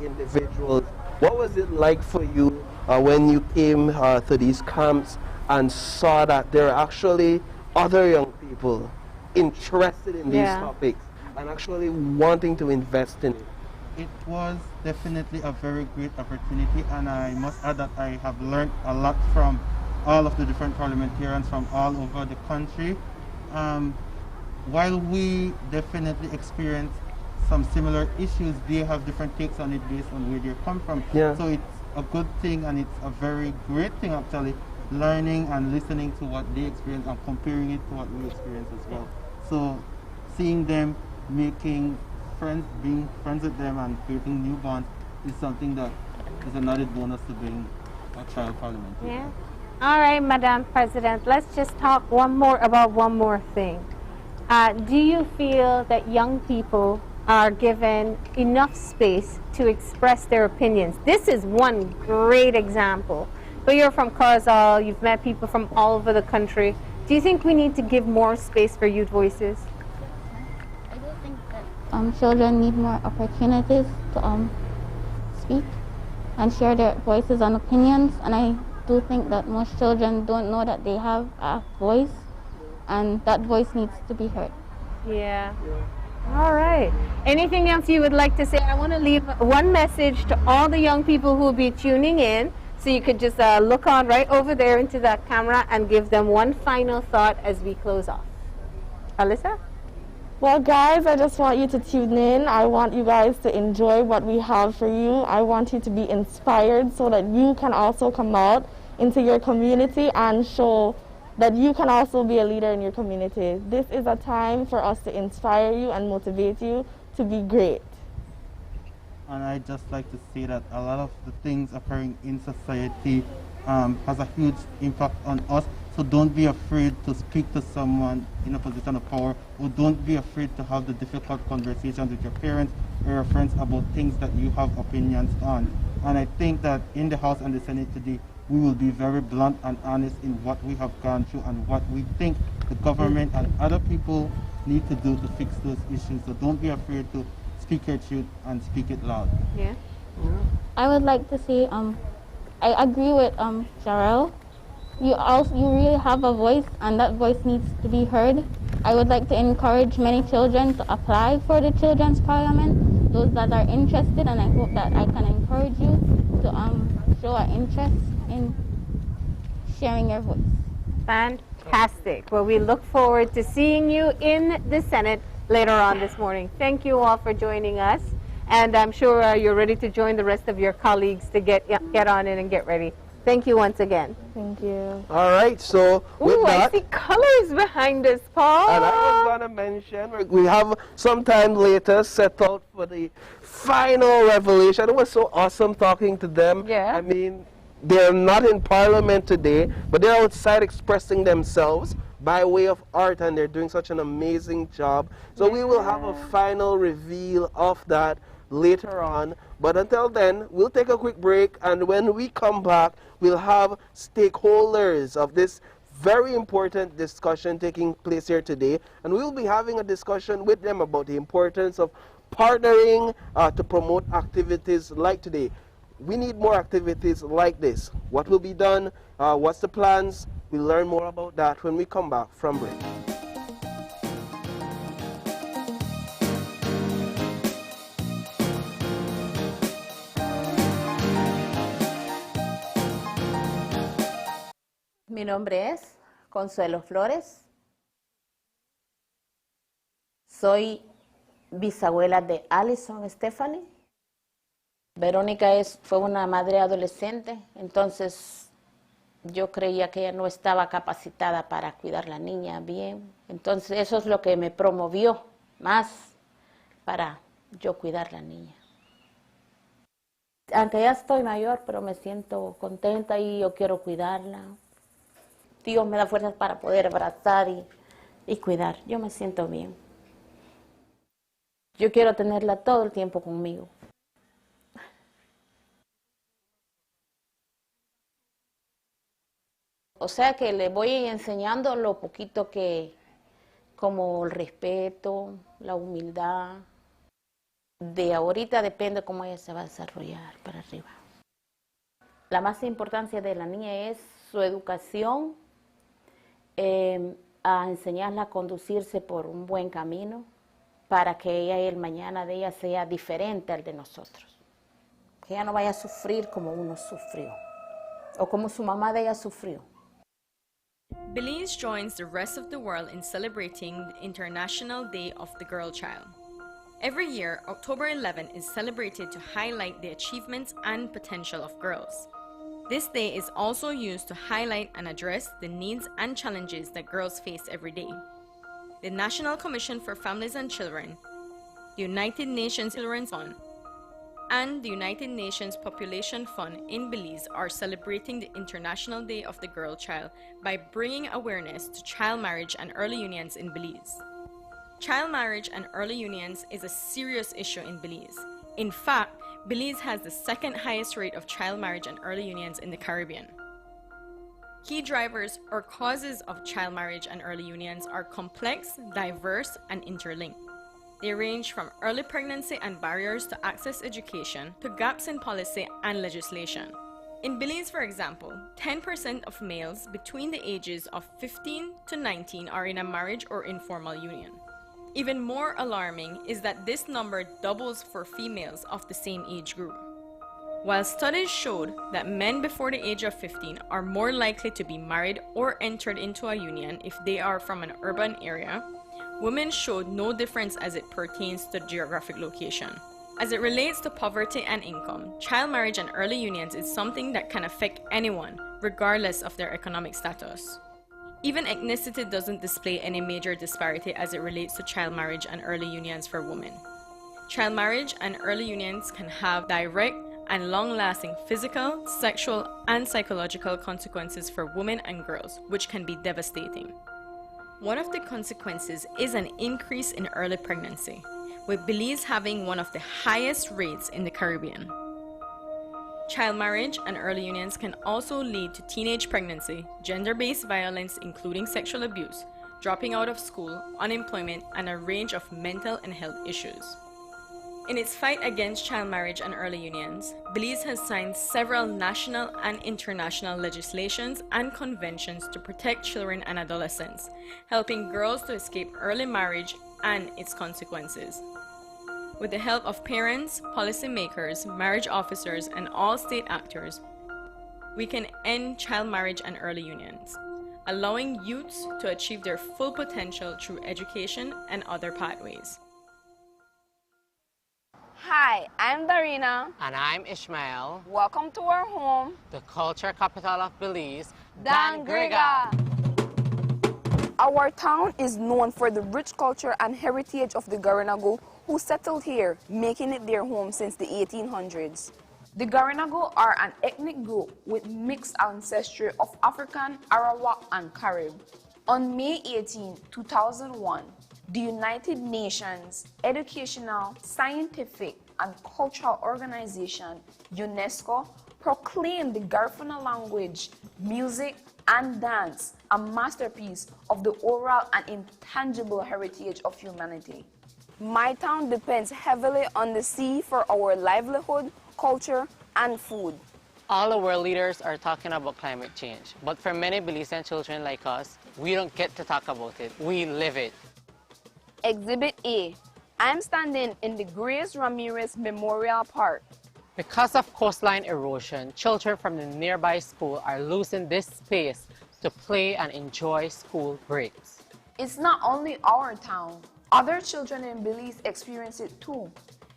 individuals. What was it like for you when you came to these camps and saw that there are actually other young people interested in these topics and actually wanting to invest in it? It was definitely a very great opportunity, and I must add that I have learned a lot from all of the different parliamentarians from all over the country. While we definitely experience some similar issues, they have different takes on it based on where they come from. So it's a good thing, and it's a very great thing actually, learning and listening to what they experience and comparing it to what we experience as well. So seeing them making friends, being friends with them and creating new bonds is something that is an added bonus to being a child parliament. Yeah. All right, Madam President, let's just talk about one more thing. Do you feel that young people are given enough space to express their opinions? This is one great example. But you're from Corozal, you've met people from all over the country. Do you think we need to give more space for youth voices? I do think that children need more opportunities to speak and share their voices and opinions, and I do think that most children don't know that they have a voice, and that voice needs to be heard. Yeah. All right. Anything else you would like to say? I want to leave one message to all the young people who will be tuning in, so you could just look on right over there into that camera and give them one final thought as we close off. Alyssa? Well, guys, I just want you to tune in. I want you guys to enjoy what we have for you. I want you to be inspired so that you can also come out into your community and show that you can also be a leader in your community. This is a time for us to inspire you and motivate you to be great. And I'd just like to say that a lot of the things occurring in society has a huge impact on us. So don't be afraid to speak to someone in a position of power, or don't be afraid to have the difficult conversations with your parents or your friends about things that you have opinions on. And I think that in the House and the Senate today, we will be very blunt and honest in what we have gone through and what we think the government and other people need to do to fix those issues. So don't be afraid to speak your truth and speak it loud. Yeah. I would like to say, I agree with Jarrell. You really have a voice, and that voice needs to be heard. I would like to encourage many children to apply for the Children's Parliament, those that are interested, and I hope that I can encourage you to show an interest in sharing your voice. Fantastic. Well, we look forward to seeing you in the Senate later on this morning. Thank you all for joining us, and I'm sure you're ready to join the rest of your colleagues to get on in and get ready. Thank you once again. Thank you. All right, so with that, I see colors behind us, Paul. And I was going to mention, we have some time later set out for the final revelation. It was so awesome talking to them. Yeah. I mean, they're not in Parliament today, but they're outside expressing themselves by way of art, and they're doing such an amazing job. So we will have a final reveal of that later on. But until then, we'll take a quick break, and when we come back, we'll have stakeholders of this very important discussion taking place here today, and we'll be having a discussion with them about the importance of partnering to promote activities like today. We need more activities like this. What will be done? What's the plans? We'll learn more about that when we come back from break. Mi nombre es Consuelo Flores. Soy bisabuela de Allison Stephanie. Verónica fue una madre adolescente, entonces yo creía que ella no estaba capacitada para cuidar a la niña bien. Entonces eso es lo que me promovió más para yo cuidar a la niña. Aunque ya estoy mayor, pero me siento contenta y yo quiero cuidarla. Dios me da fuerzas para poder abrazar y cuidar. Yo me siento bien. Yo quiero tenerla todo el tiempo conmigo. O sea que le voy enseñando lo poquito que, como el respeto, la humildad. De ahorita depende cómo ella se va a desarrollar para arriba. La más importancia de la niña es su educación, a enseñarla a conducirse por un buen camino para que ella y el mañana de ella sea diferente al de nosotros. Que ella no vaya a sufrir como uno sufrió o como su mamá de ella sufrió. Belize joins the rest of the world in celebrating the International Day of the Girl Child. Every year, October 11 is celebrated to highlight the achievements and potential of girls. This day is also used to highlight and address the needs and challenges that girls face every day. The National Commission for Families and Children, the United Nations Children's Fund, and the United Nations Population Fund in Belize are celebrating the International Day of the Girl Child by bringing awareness to child marriage and early unions in Belize. Child marriage and early unions is a serious issue in Belize. In fact, Belize has the second highest rate of child marriage and early unions in the Caribbean. Key drivers or causes of child marriage and early unions are complex, diverse, and interlinked. They range from early pregnancy and barriers to access education to gaps in policy and legislation. In Belize, for example, 10% of males between the ages of 15 to 19 are in a marriage or informal union. Even more alarming is that this number doubles for females of the same age group. While studies showed that men before the age of 15 are more likely to be married or entered into a union if they are from an urban area, women showed no difference as it pertains to geographic location. As it relates to poverty and income, child marriage and early unions is something that can affect anyone, regardless of their economic status. Even ethnicity doesn't display any major disparity as it relates to child marriage and early unions for women. Child marriage and early unions can have direct and long-lasting physical, sexual, and psychological consequences for women and girls, which can be devastating. One of the consequences is an increase in early pregnancy, with Belize having one of the highest rates in the Caribbean. Child marriage and early unions can also lead to teenage pregnancy, gender-based violence including sexual abuse, dropping out of school, unemployment, and a range of mental and health issues. In its fight against child marriage and early unions, Belize has signed several national and international legislations and conventions to protect children and adolescents, helping girls to escape early marriage and its consequences. With the help of parents, policymakers, marriage officers, and all state actors, we can end child marriage and early unions, allowing youths to achieve their full potential through education and other pathways. Hi, I'm Darina. And I'm Ishmael. Welcome to our home, The culture capital of Belize, Dangriga. Our town is known for the rich culture and heritage of the Garinagu who settled here, making it their home since the 1800s. The Garinagu are an ethnic group with mixed ancestry of African, Arawak, and Carib. On May 18, 2001, the United Nations Educational, Scientific, and Cultural Organization, UNESCO, proclaimed the Garifuna language, music, and dance a masterpiece of the oral and intangible heritage of humanity. My town depends heavily on the sea for our livelihood, culture, and food. All our leaders are talking about climate change, but for many Belizean children like us, we don't get to talk about it, we live it. Exhibit A. I'm standing in the Grace Ramirez Memorial Park. Because of coastline erosion, children from the nearby school are losing this space to play and enjoy school breaks. It's not only our town. Other children in Belize experience it too.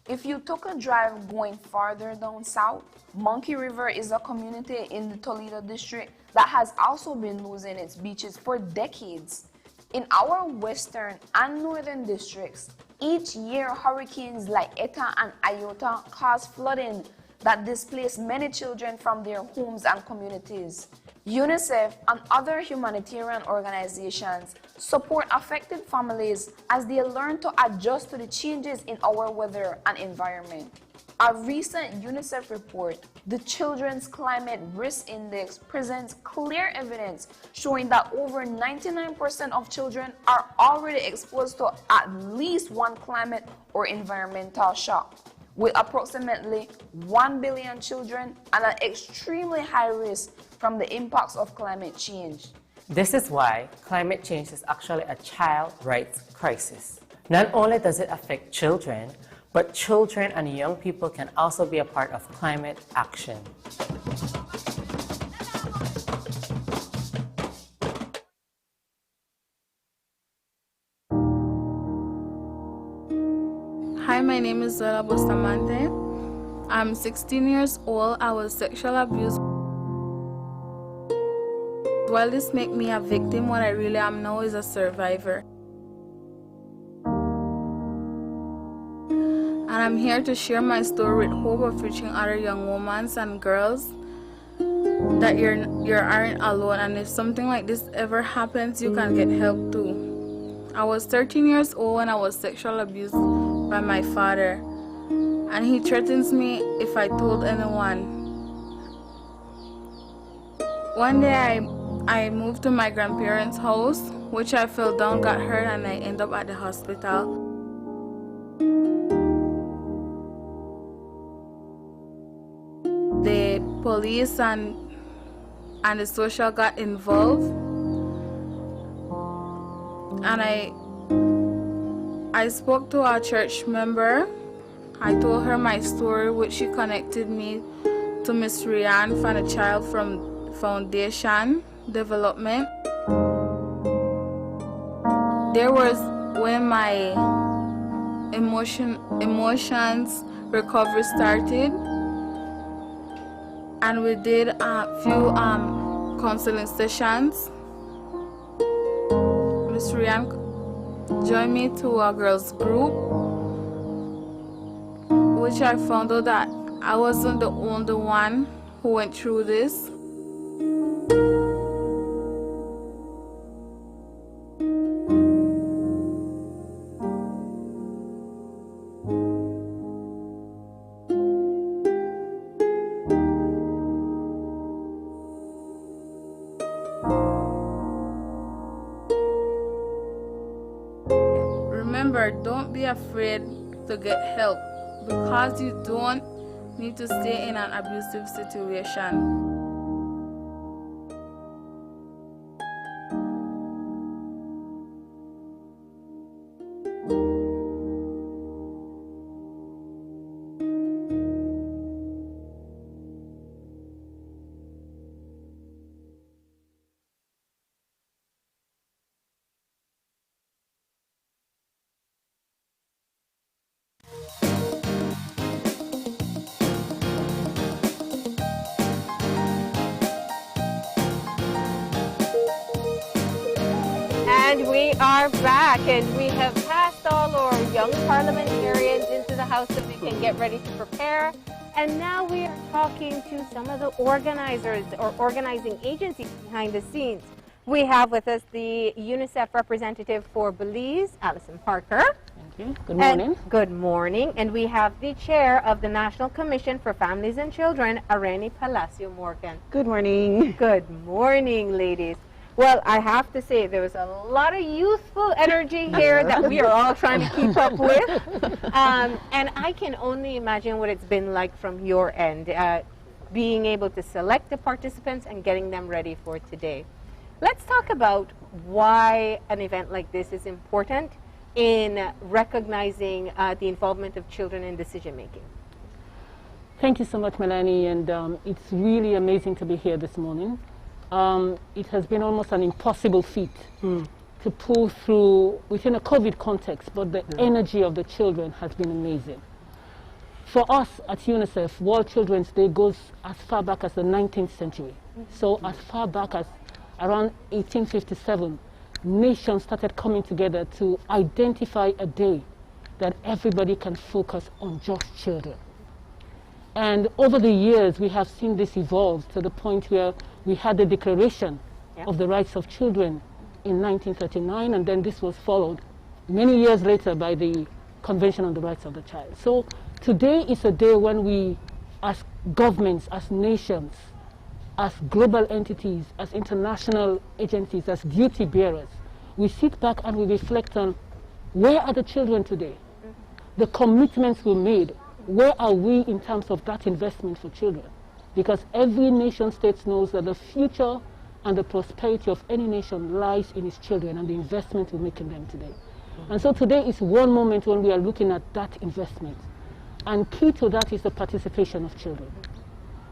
If you took a drive going farther down south, Monkey River is a community in the Toledo district that has also been losing its beaches for decades. In our western and northern districts, each year hurricanes like Eta and Iota cause flooding that displace many children from their homes and communities. UNICEF and other humanitarian organizations support affected families as they learn to adjust to the changes in our weather and environment. A recent UNICEF report, the Children's Climate Risk Index, presents clear evidence showing that over 99% of children are already exposed to at least one climate or environmental shock, with approximately 1 billion children at an extremely high risk from the impacts of climate change. This is why climate change is actually a child rights crisis. Not only does it affect children, but children and young people can also be a part of climate action. Hi, is Zola Bustamante. I'm 16 years old. I was sexually abused. While this makes me a victim, what I really am now is a survivor. And I'm here to share my story with hope of reaching other young women and girls that you aren't alone, and if something like this ever happens, you can get help too. I was 13 years old when I was sexually abused by my father, and he threatens me if I told anyone. One day I moved to my grandparents' house, which I fell down, got hurt, and I ended up at the hospital. The police and the social got involved, and I spoke to a church member. I told her my story, which she connected me to Miss Rianne from a child from Foundation Development. There was when my emotions recovery started, and we did a few counseling sessions. Miss Rianne joined me to a girls group, which I found out that I wasn't the only one who went through this. Remember, don't be afraid to get help, because you don't need to stay in an abusive situation. And we are back, and we have passed all our young parliamentarians into the house so they can get ready to prepare. And now we are talking to some of the organizers or organizing agencies behind the scenes. We have with us the UNICEF representative for Belize, Alison Parker. Thank you. Good morning. Good morning. And we have the chair of the National Commission for Families and Children, Areni Palacio Morgan. Good morning. Good morning, ladies. Well, I have to say, there was a lot of youthful energy here that we are all trying to keep up with. And I can only imagine what it's been like from your end, being able to select the participants and getting them ready for today. Let's talk about why an event like this is important in recognizing the involvement of children in decision making. Thank you so much, Melanie, and it's really amazing to be here this morning. It has been almost an impossible feat to pull through within a COVID context, but the energy of the children has been amazing. For us at UNICEF, World Children's Day goes as far back as the 19th century. So as far back as around 1857, nations started coming together to identify a day that everybody can focus on just children. And over the years, we have seen this evolve to the point where we had the Declaration of the Rights of Children in 1939, and then this was followed many years later by the Convention on the Rights of the Child. So today is a day when we, as governments, as nations, as global entities, as international agencies, as duty bearers, we sit back and we reflect on where are the children today? The commitments we made, where are we in terms of that investment for children? Because every nation state knows that the future and the prosperity of any nation lies in its children and the investment we make in them today. And so today is one moment when we are looking at that investment. And key to that is the participation of children.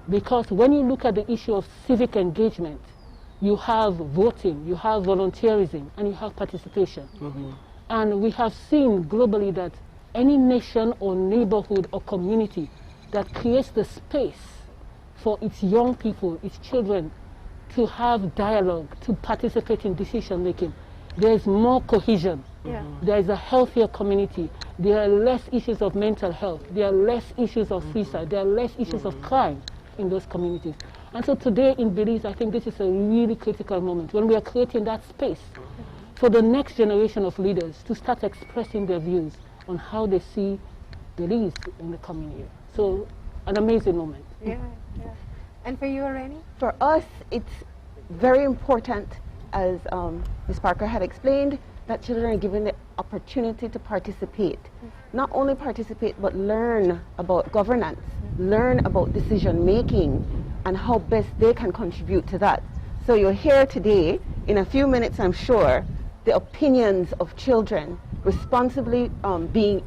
Because when you look at the issue of civic engagement, you have voting, you have volunteerism, and you have participation. And we have seen globally that any nation or neighborhood or community that creates the space for its young people, its children, to have dialogue, to participate in decision making, there is more cohesion. Yeah. There is a healthier community. There are less issues of mental health. There are less issues of suicide. There are less issues of crime in those communities. And so today in Belize, I think this is a really critical moment when we are creating that space for the next generation of leaders to start expressing their views on how they see Belize in the coming year. So an amazing moment. Yeah, yeah. And for you, Irene? For us, it's very important, as Ms. Parker had explained, that children are given the opportunity to participate. Not only participate, but learn about governance, learn about decision making, and how best they can contribute to that. So you'll hear today, in a few minutes I'm sure, the opinions of children responsibly being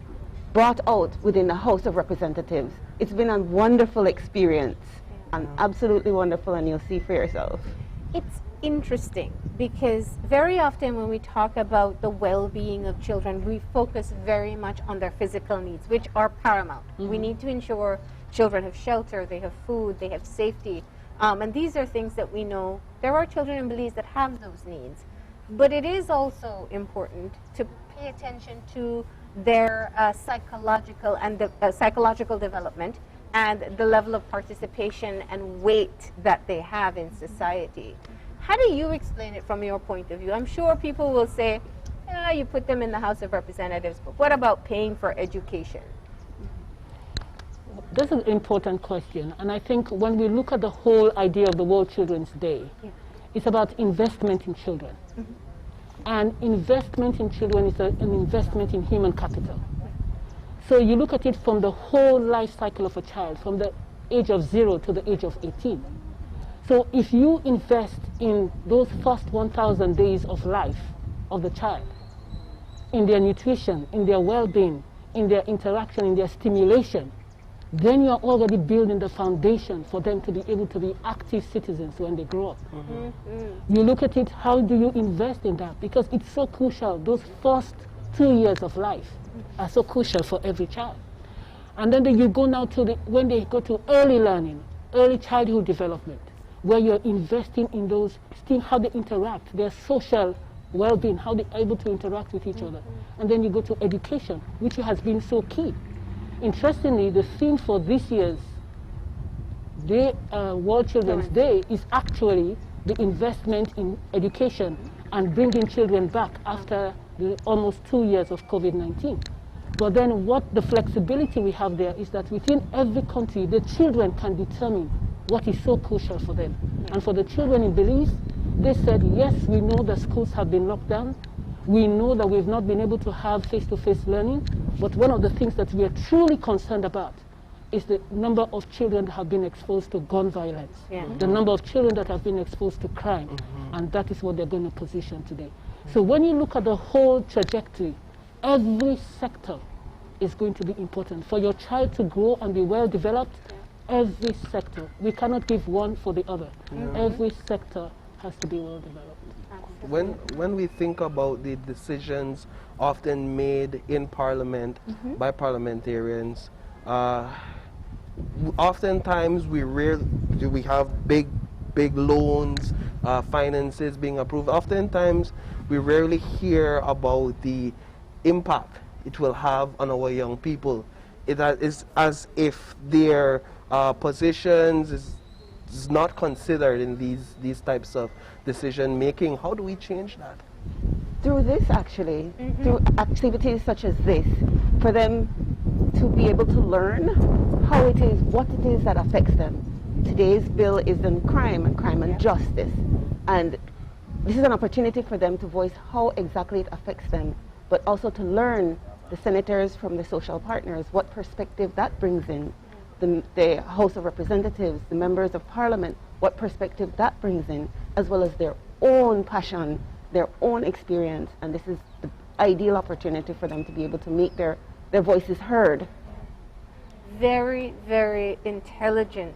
brought out within the House of Representatives. It's been a wonderful experience, and absolutely wonderful, and you'll see for yourself. It's interesting because very often when we talk about the well-being of children, we focus very much on their physical needs, which are paramount. We need to ensure children have shelter, they have food, they have safety, and these are things that we know. There are children in Belize that have those needs, but it is also important to pay attention to their psychological and psychological development and the level of participation and weight that they have in society. How do you explain it from your point of view? I'm sure people will say, you put them in the House of Representatives, but what about paying for education? That's an important question, and I think when we look at the whole idea of the World Children's Day, it's about investment in children. And investment in children is an investment in human capital. So you look at it from the whole life cycle of a child, from the age of 0 to the age of 18. So if you invest in those first 1,000 days of life of the child, in their nutrition, in their well-being, in their interaction, in their stimulation, then you're already building the foundation for them to be able to be active citizens when they grow up. You look at it, how do you invest in that? Because it's so crucial. Those first 2 years of life are so crucial for every child. And then you go now to when they go to early learning, early childhood development, where you're investing in those, seeing how they interact, their social well-being, how they're able to interact with each other. And then you go to education, which has been so key. Interestingly, the theme for this year's World Children's Day is actually the investment in education and bringing children back after the almost 2 years of COVID-19. But then what the flexibility we have there is that within every country, the children can determine what is so crucial for them. And for the children in Belize, they said, yes, we know the schools have been locked down. We know that we've not been able to have face-to-face learning, but one of the things that we are truly concerned about is the number of children that have been exposed to gun violence, the number of children that have been exposed to crime, and that is what they're going to position today. So when you look at the whole trajectory, every sector is going to be important. For your child to grow and be well developed, every sector, we cannot give one for the other. Every sector has to be well developed. When we think about the decisions often made in Parliament by parliamentarians, oftentimes we have big loans, finances being approved. Oftentimes we rarely hear about the impact it will have on our young people. It is as if their positions is not considered in these types of decision making. How do we change that? Through this, actually, through activities such as this, for them to be able to learn how it is, what it is that affects them. Today's bill is on crime and justice, and this is an opportunity for them to voice how exactly it affects them, but also to learn, the senators from the social partners, what perspective that brings in. The House of Representatives, the members of Parliament, what perspective that brings in, as well as their own passion, their own experience, and this is the ideal opportunity for them to be able to make their voices heard. Very, very intelligent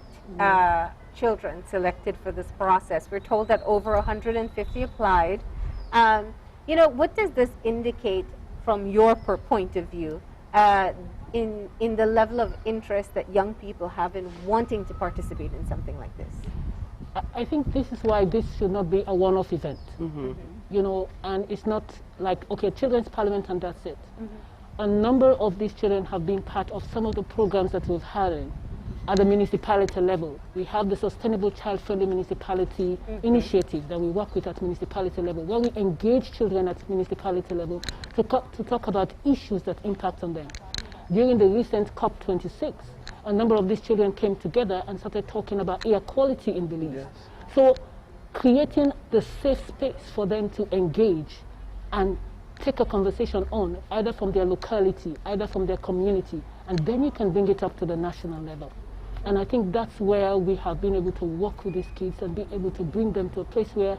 children selected for this process. We're told that over 150 applied. You know, what does this indicate from your point of view in the level of interest that young people have in wanting to participate in something like this? I think this is why this should not be a one-off event. You know, and it's not like, okay, Children's Parliament and that's it. A number of these children have been part of some of the programs that we've had at the municipality level. We have the Sustainable Child-Friendly Municipality initiative that we work with at municipality level, where we engage children at municipality level to talk about issues that impact on them. During the recent COP26, a number of these children came together and started talking about air quality in Belize. Yes. So creating the safe space for them to engage and take a conversation on, either from their locality, either from their community, and then you can bring it up to the national level. And I think that's where we have been able to work with these kids and be able to bring them to a place where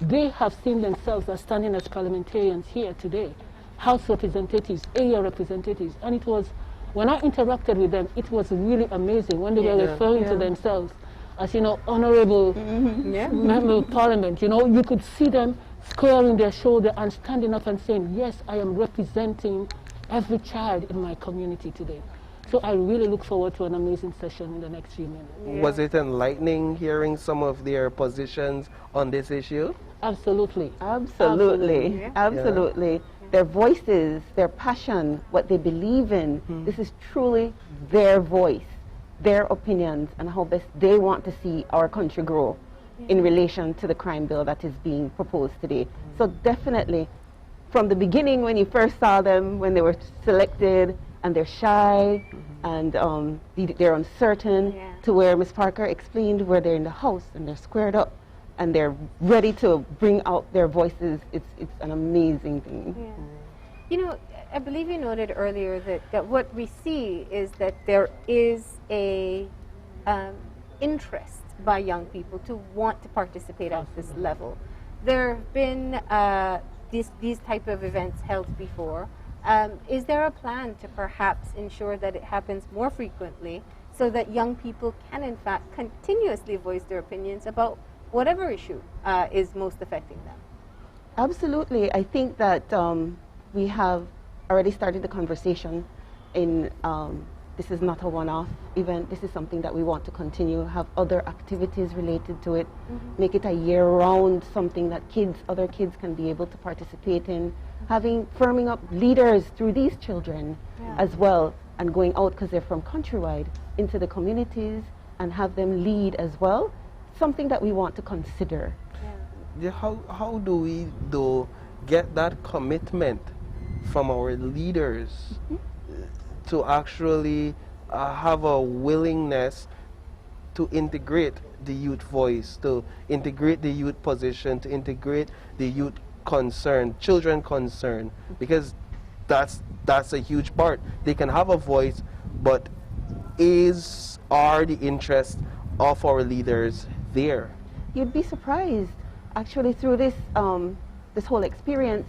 they have seen themselves as standing as parliamentarians here today, House representatives, area representatives. And it was, when I interacted with them, it was really amazing when they were referring to themselves as, you know, honorable member of parliament. You know, you could see them squaring their shoulder and standing up and saying, yes, I am representing every child in my community today. So I really look forward to an amazing session in the next few minutes. Was it enlightening hearing some of their positions on this issue? Absolutely. Absolutely. Absolutely. Their voices, their passion, what they believe in, this is truly their voice, their opinions, and how best they want to see our country grow in relation to the crime bill that is being proposed today. So definitely, from the beginning when you first saw them, when they were selected, and they're shy, and they're uncertain, to where Ms. Parker explained where they're in the House, and they're squared up, and they're ready to bring out their voices. It's an amazing thing. You know, I believe you noted earlier that what we see is that there is a interest by young people to want to participate at this level. There have been these type of events held before. Is there a plan to perhaps ensure that it happens more frequently so that young people can in fact continuously voice their opinions about whatever issue is most affecting them? Absolutely. I think that we have already started the conversation in this is not a one-off event. This is something that we want to continue, have other activities related to it, make it a year-round something that other kids can be able to participate in, firming up leaders through these children as well, and going out, because they're from countrywide, into the communities and have them lead as well. Something that we want to consider. How do we get that commitment from our leaders to actually have a willingness to integrate the youth voice, to integrate the youth position, to integrate the youth concern, children concern, because that's a huge part. They can have a voice, but are the interests of our leaders there? You'd be surprised. Actually, through this this whole experience,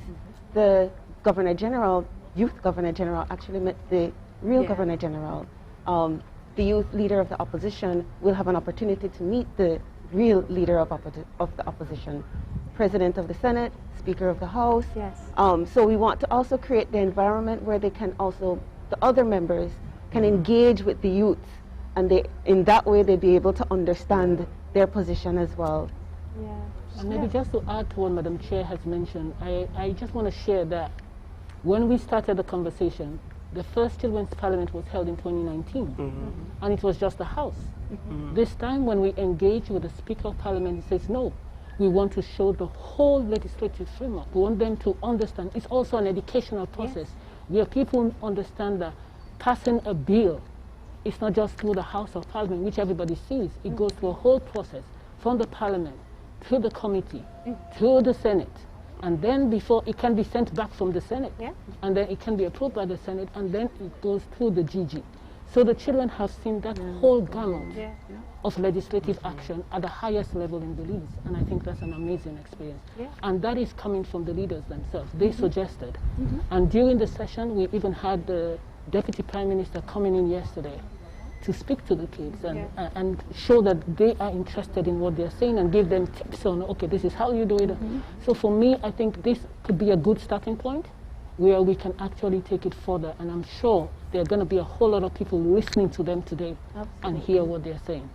the Governor General, Youth Governor General, actually met the real Governor General. The youth leader of the opposition will have an opportunity to meet the real leader of the opposition, President of the Senate, Speaker of the House. So we want to also create the environment where they can also, the other members can engage with the youth, and in that way they'll be able to understand their position as well. And maybe just to add to what Madam Chair has mentioned, I just want to share that when we started the conversation, the first Children's Parliament was held in 2019, and it was just the House. This time when we engage with the Speaker of Parliament, he says, no, we want to show the whole legislative framework. We want them to understand. It's also an educational process where people understand that passing a bill is not just through the House of Parliament, which everybody sees. It goes through a whole process from the Parliament to the committee, to the Senate, and then before it can be sent back from the Senate, and then it can be approved by the Senate, and then it goes through the GG. So the children have seen that whole gamut of legislative action at the highest level in Belize, and I think that's an amazing experience. And that is coming from the leaders themselves. They suggested. And during the session, we even had the Deputy Prime Minister coming in yesterday to speak to the kids and show that they are interested in what they're saying and give them tips on, okay, this is how you do it. So for me, I think this could be a good starting point where we can actually take it further. And I'm sure there are going to be a whole lot of people listening to them today and hear what they're saying.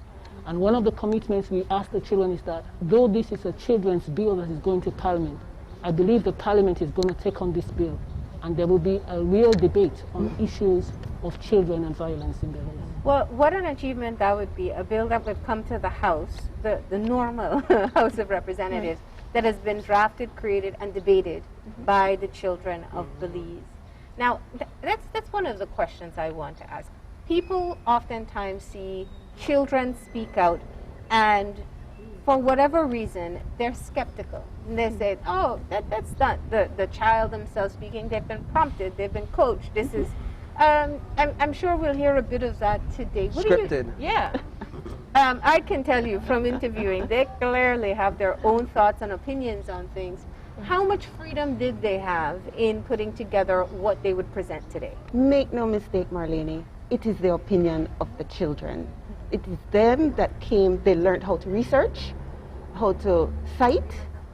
And one of the commitments we ask the children is that though this is a children's bill that is going to Parliament, I believe the Parliament is going to take on this bill, and there will be a real debate on issues of children and violence in Belize. Well, what an achievement that would be, a bill that would come to the House, the normal House of Representatives, that has been drafted, created, and debated by the children of Belize. Now, that's one of the questions I want to ask. People oftentimes see children speak out, and for whatever reason, they're skeptical. And they say, oh, that's not the child themselves speaking. They've been prompted, they've been coached. This is, I'm sure we'll hear a bit of that today. Scripted. Yeah. I can tell you from interviewing, they clearly have their own thoughts and opinions on things. How much freedom did they have in putting together what they would present today? Make no mistake, Marlene, it is the opinion of the children. It is them that came, they learned how to research, how to cite,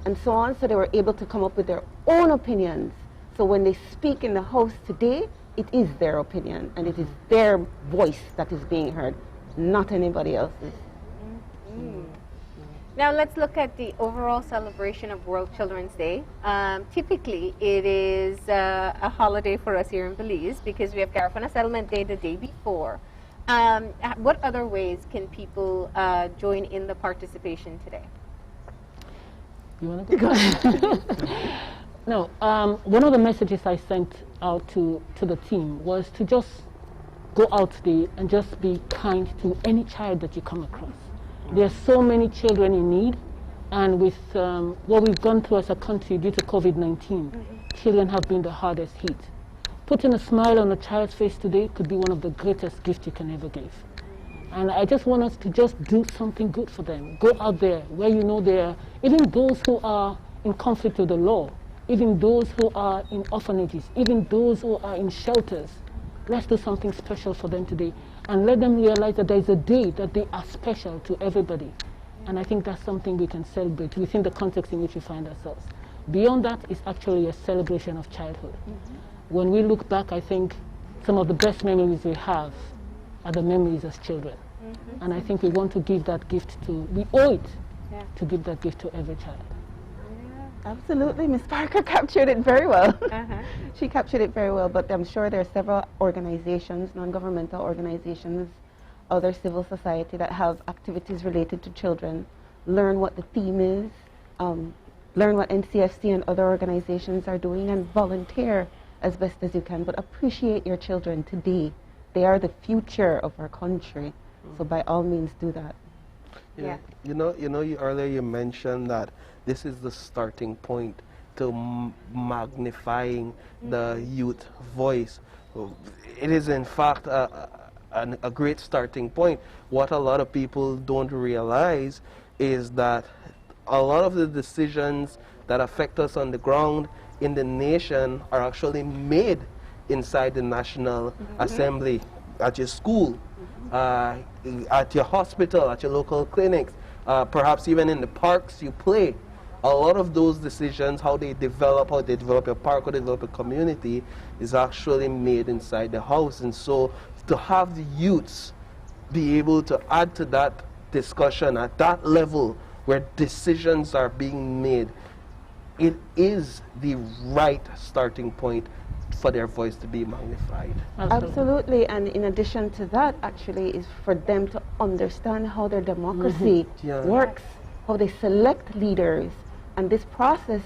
and so on, so they were able to come up with their own opinions. So when they speak in the House today, it is their opinion, and it is their voice that is being heard, not anybody else's. Now let's look at the overall celebration of World Children's Day. Typically, it is a holiday for us here in Belize because we have Garifuna Settlement Day the day before. What other ways can people join in the participation today? You want to go? No, one of the messages I sent out to the team was to just go out today and just be kind to any child that you come across. There are so many children in need, and with what we've gone through as a country due to COVID-19, children have been the hardest hit. Putting a smile on a child's face today could be one of the greatest gifts you can ever give. And I just want us to just do something good for them. Go out there where you know there are, even those who are in conflict with the law, even those who are in orphanages, even those who are in shelters. Let's do something special for them today and let them realize that there is a day that they are special to everybody. And I think that's something we can celebrate within the context in which we find ourselves. Beyond that, it's actually a celebration of childhood. When we look back, I think some of the best memories we have are the memories as children. And I think we want to give that gift to, we owe it to give that gift to every child. Absolutely, Ms. Parker captured it very well. She captured it very well, but I'm sure there are several organizations, non-governmental organizations, other civil society that have activities related to children. Learn what the theme is, learn what NCFC and other organizations are doing, and volunteer as best as you can, but appreciate your children today. They are the future of our country, so by all means do that. Yeah. You know, earlier you mentioned that this is the starting point to magnifying the youth voice. It is in fact a great starting point. What a lot of people don't realize is that a lot of the decisions that affect us on the ground in the nation are actually made inside the National Assembly, at your school, at your hospital, at your local clinics, perhaps even in the parks you play. A lot of those decisions, how they develop a park, how they develop a community, is actually made inside the house. And so to have the youths be able to add to that discussion at that level where decisions are being made, it is the right starting point for their voice to be magnified. Absolutely, and in addition to that, actually, is for them to understand how their democracy works, how they select leaders. And this process,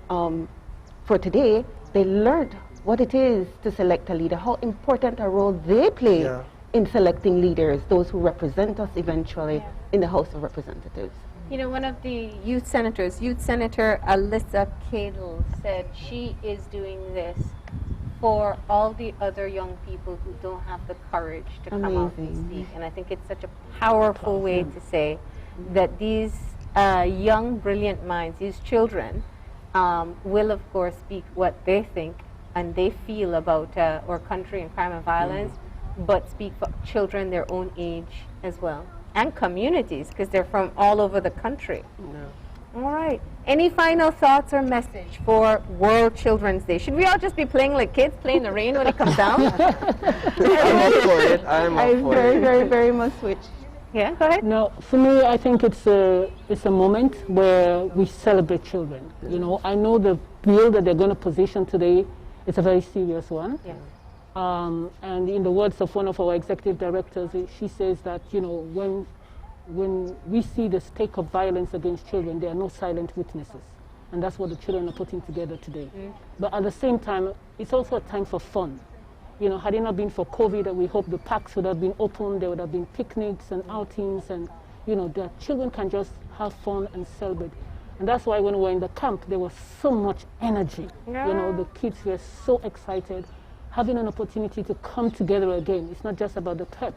for today, they learned what it is to select a leader, how important a role they play in selecting leaders, those who represent us eventually in the House of Representatives. You know, one of the youth senators, Youth Senator Alyssa Cadle, said she is doing this for all the other young people who don't have the courage to come out and speak. And I think it's such a powerful way to say that these young, brilliant minds, these children, will of course speak what they think and they feel about our country and crime and violence, but speak for children their own age as well, and communities, because they're from all over the country. All right. Any final thoughts or message for World Children's Day? Should we all just be playing like kids, play in the rain when it comes down? I'm up for it. I very much switch. Yeah, go ahead. No, for me, I think it's a moment where we celebrate children. You know, I know the bill that they're going to position today is a very serious one. Yeah. And in the words of one of our executive directors, she says that, you know, when we see the stake of violence against children, there are no silent witnesses. And that's what the children are putting together today. But at the same time, it's also a time for fun. You know, had it not been for COVID, we hope the parks would have been open, there would have been picnics and outings, and, you know, the children can just have fun and celebrate. And that's why when we were in the camp, there was so much energy. Yeah. You know, the kids were so excited, having an opportunity to come together again. It's not just about the pep,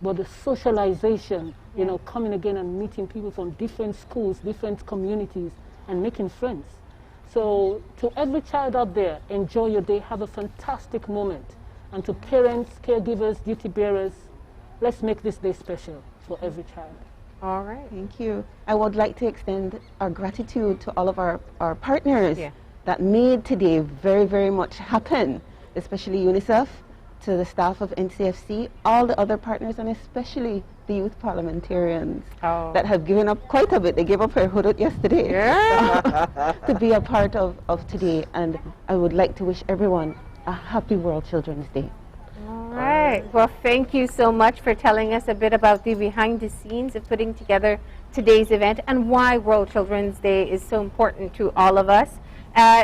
but the socialization, you know, coming again and meeting people from different schools, different communities, and making friends. So to every child out there, enjoy your day, have a fantastic moment. And to parents, caregivers, duty bearers, let's make this day special for every child. All right. Thank you. I would like to extend our gratitude to all of our partners that made today very, very much happen, especially UNICEF, to the staff of NCFC, all the other partners, and especially the youth parliamentarians that have given up quite a bit. They gave up their hudut yesterday to be a part of today. And I would like to wish everyone a happy World Children's Day. All right. Well, thank you so much for telling us a bit about the behind the scenes of putting together today's event and why World Children's Day is so important to all of us.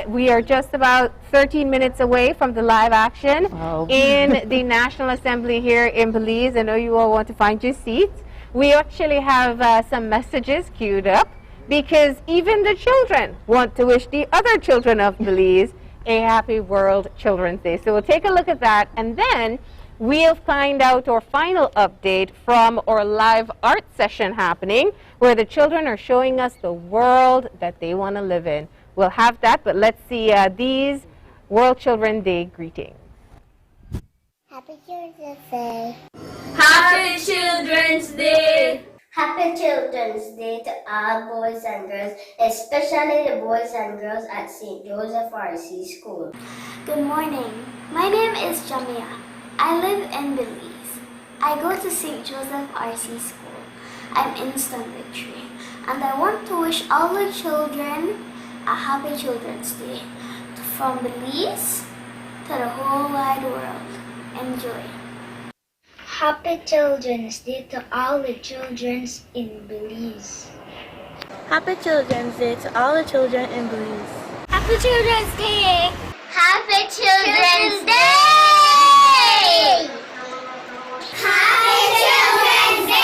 We are just about 13 minutes away from the live action in the National Assembly here in Belize. I know you all want to find your seats. We actually have some messages queued up because even the children want to wish the other children of Belize a happy World Children's Day. So we'll take a look at that, and then we'll find out our final update from our live art session happening where the children are showing us the world that they want to live in. We'll have that, but let's see these World Children's Day greetings. Happy Children's Day. Happy Children's Day. Happy Children's Day to all boys and girls, especially the boys and girls at St. Joseph RC School. Good morning. My name is Jamia. I live in Belize. I go to St. Joseph RC School. I'm in Stonebridge Tree, and I want to wish all the children a happy Children's Day. From Belize to the whole wide world. Enjoy. Happy Children's Day to all the children in Belize. Happy Children's Day to all the children in Belize. Happy Children's Day. Happy Children's Day. Happy Children's Day.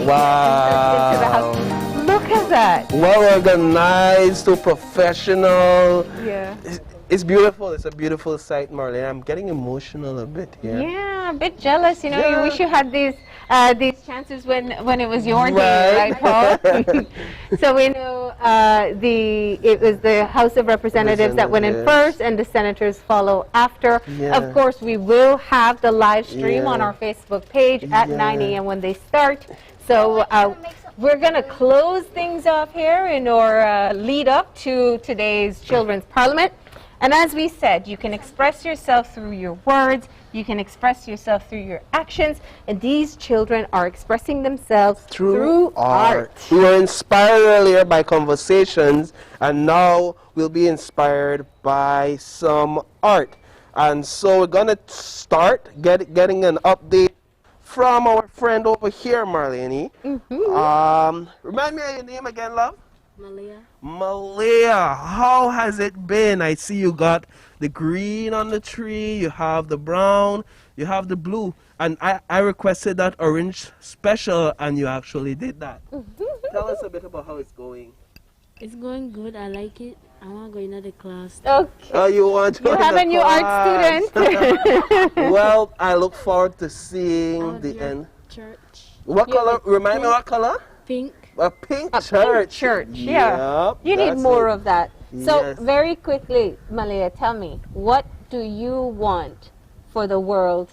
Wow. Look at that. Well organized, so professional. Yeah. It's beautiful. It's a beautiful sight, Marlene. I'm getting emotional a bit here. Yeah, a bit jealous. You know, you wish you had these chances when it was your day, right, Paul? So we know it was the House of Representatives that went in first, and the senators follow after. Yeah. Of course, we will have the live stream on our Facebook page at 9 a.m. when they start. So we're going to close things off here in our lead up to today's Children's Parliament. And as we said, you can express yourself through your words, you can express yourself through your actions, and these children are expressing themselves through art. We were inspired earlier by conversations, and now we'll be inspired by some art. And so we're going to start getting an update from our friend over here, Marlene. Remind me of your name again, love? Malia. Malia, how has it been? I see you got the green on the tree, you have the brown, you have the blue. And I requested that orange special, and you actually did that. Tell us a bit about how it's going. It's going good. I like it. I want to go into the class. Okay. Oh, you want to You go in have the a new art class. student. Well, I look forward to seeing the end. Church. What color? Remind me what color? Pink. A pink A church. pink church, yeah. Yep, You need that's more it. of that. So Yes. very quickly, Malaya, tell me, what do you want for the world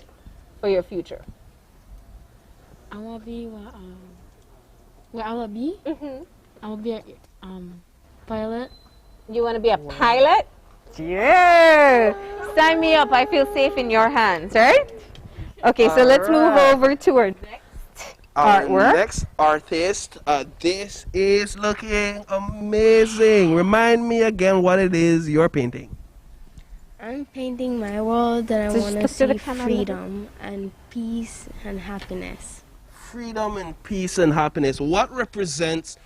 for your future? I want to be where I will be. I will be a pilot. You want to be a pilot? Yeah. Sign me up. I feel safe in your hands, right? Okay, so let's move over to our next artwork. Next artist. This is looking amazing. Remind me again what it is you're painting. I'm painting my world that I Just want to look to the see camera. freedom and peace and happiness. Freedom and peace and happiness. What represents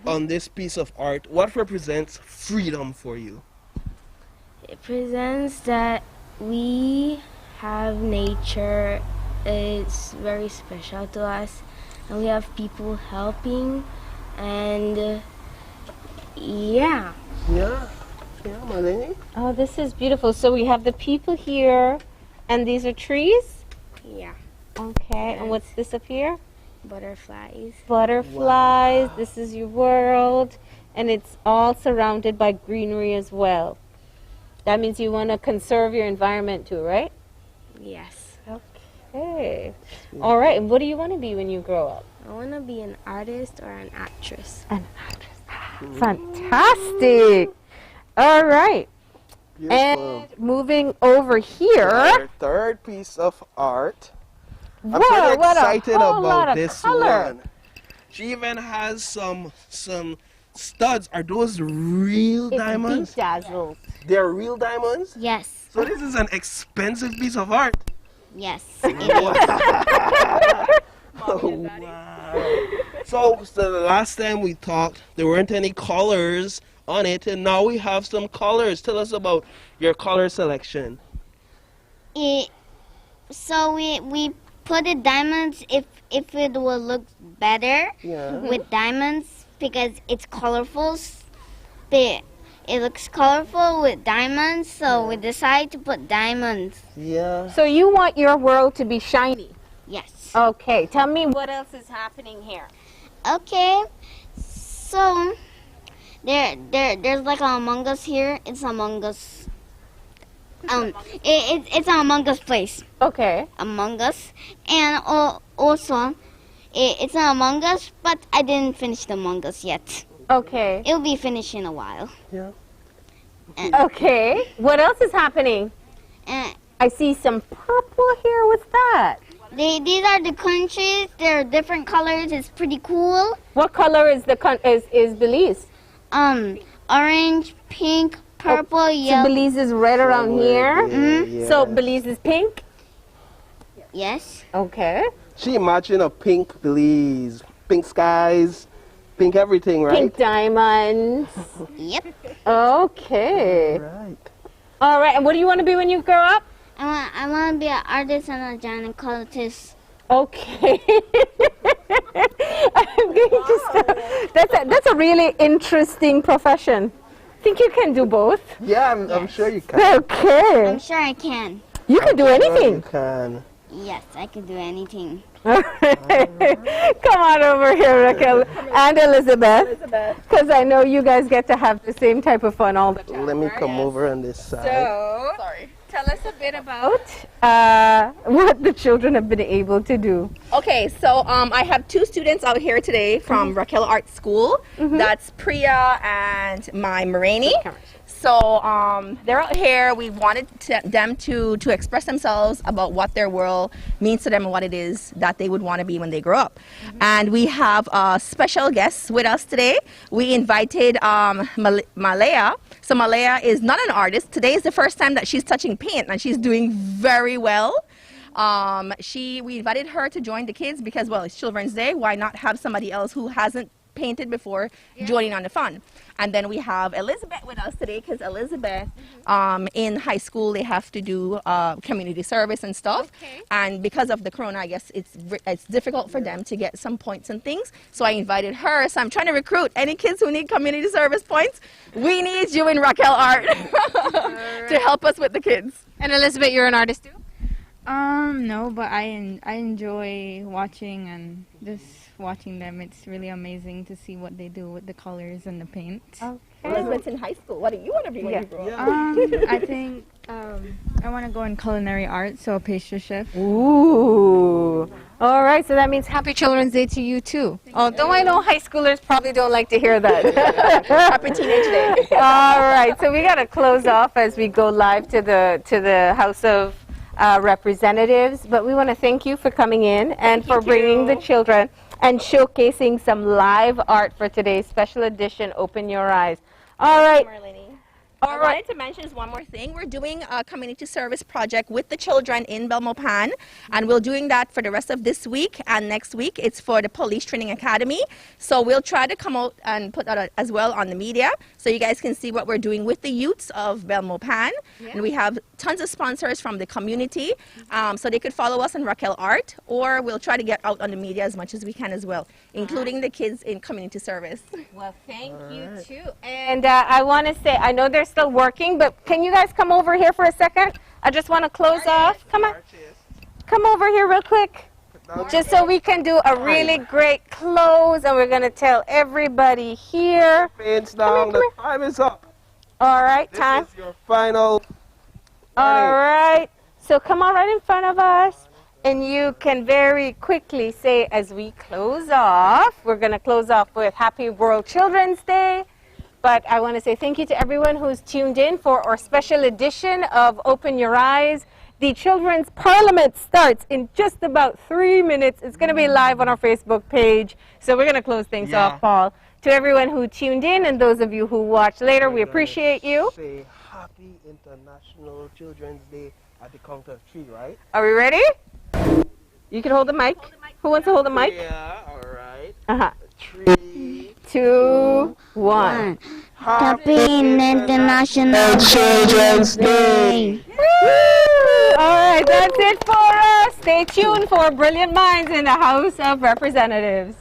on this piece of art? What represents freedom for you? It presents that we have nature. It's very special to us, and we have people helping, and yeah. Yeah, Malini. Oh, this is beautiful. So we have the people here, and these are trees? Yeah. Okay, and what's this up here? Butterflies. Butterflies. This is your world, and it's all surrounded by greenery as well. That means you want to conserve your environment too, right? Yes. Okay. All right, and what do you want to be when you grow up? I want to be an artist or an actress. An actress. Fantastic. All right. Beautiful. And moving over here. Our third piece of art. I'm Whoa, pretty what a excited whole lot about of this color. one. She even has some studs. Are those real diamonds? Bedazzled. They're real diamonds? Yes. So this is an expensive piece of art. Yes. Oh, wow. So the last time we talked, there weren't any colors on it, and now we have some colors. Tell us about your color selection. So we put the diamonds if it will look better with diamonds because it's colorful. It looks colorful with diamonds, so we decided to put diamonds. Yeah. So you want your world to be shiny? Yes. Okay, tell me what else is happening here. Okay, so there's like an Among Us here. It's Among Us. It's an Among Us place. Okay. Among Us, and also it's an Among Us, but I didn't finish the Among Us yet. Okay. It'll be finished in a while. Yeah. Okay. What else is happening? I see some purple here. What's that? These are the countries. They're different colors. It's pretty cool. What color is is Belize? Orange, pink, purple, yellow. So Belize is red around here. Mhm. So Belize is pink. Yes. Okay. She imagined a pink Belize, pink skies, pink everything, right? Pink diamonds. Yep. Okay. Right. All right. And what do you want to be when you grow up? I want to be an artist and a gynecologist. Okay. I'm going to start. That's a really interesting profession. Think you can do both? Yeah, I'm sure you can. Okay. I'm sure I can. You can do anything. You can. Yes, I can do anything. Come on over here, Raquel and Elizabeth. Because I know you guys get to have the same type of fun all the time. Let me come over on this side. So, tell us a bit about what the children have been able to do. Okay, so I have two students out here today from Raquel Art School. That's Priya and my Marani. So they're out here. We wanted them to express themselves about what their world means to them and what it is that they would want to be when they grow up. And we have special guests with us today. We invited Malaya. So Malaya is not an artist. Today is the first time that she's touching paint, and she's doing very well. We invited her to join the kids because, well, it's Children's Day. Why not have somebody else who hasn't painted before joining on the fun. And then we have Elizabeth with us today because Elizabeth, in high school, they have to do community service and stuff. And because of the corona, I guess it's difficult for them to get some points and things. So I invited her. So I'm trying to recruit any kids who need community service points. We need you in Raquel Art to help us with the kids. And Elizabeth, you're an artist too? No, but I enjoy watching and just watching them. It's really amazing to see what they do with the colors and the paint. Elizabeth's in high school. What do you want to be when you grow up? I think I want to go in culinary arts, so a pastry chef. Ooh. All right, so that means Happy Children's Day to you too. Although I know high schoolers probably don't like to hear that. Happy Teenage Day. All right, so we got to close off as we go live to the House of Representatives. But we want to thank you for coming in and for bringing the children and showcasing some live art for today's special edition Open Your Eyes. All right. I wanted to mention just one more thing. We're doing a community service project with the children in Belmopan, and we're doing that for the rest of this week and next week. It's for the Police Training Academy. So we'll try to come out and put that out as well on the media so you guys can see what we're doing with the youths of Belmopan. And we have tons of sponsors from the community, so they could follow us on Raquel Art, or we'll try to get out on the media as much as we can as well, including the kids in community service. Well, thank you too. And I want to say, I know they're still working, but can you guys come over here for a second? I just want to close off. Come on. Come over here real quick. Just so we can do a really great close, and we're going to tell everybody here. Fans down, the time is up. All right, time. This is your final. All right. So come on right in front of us, and you can very quickly say as we close off, we're going to close off with Happy World Children's Day. But I want to say thank you to everyone who's tuned in for our special edition of Open Your Eyes. The Children's Parliament starts in just about 3 minutes. It's going to be live on our Facebook page. So we're going to close things off, Paul. To everyone who tuned in and those of you who watch later, we appreciate you. Say Happy International Children's Day at the count of 3, right? Are we ready? You can hold the mic. Who wants to hold the mic? Yeah, all right. 3, 2, 1. Happy International Children's Day. All right, that's it for us. Stay tuned for Brilliant Minds in the House of Representatives.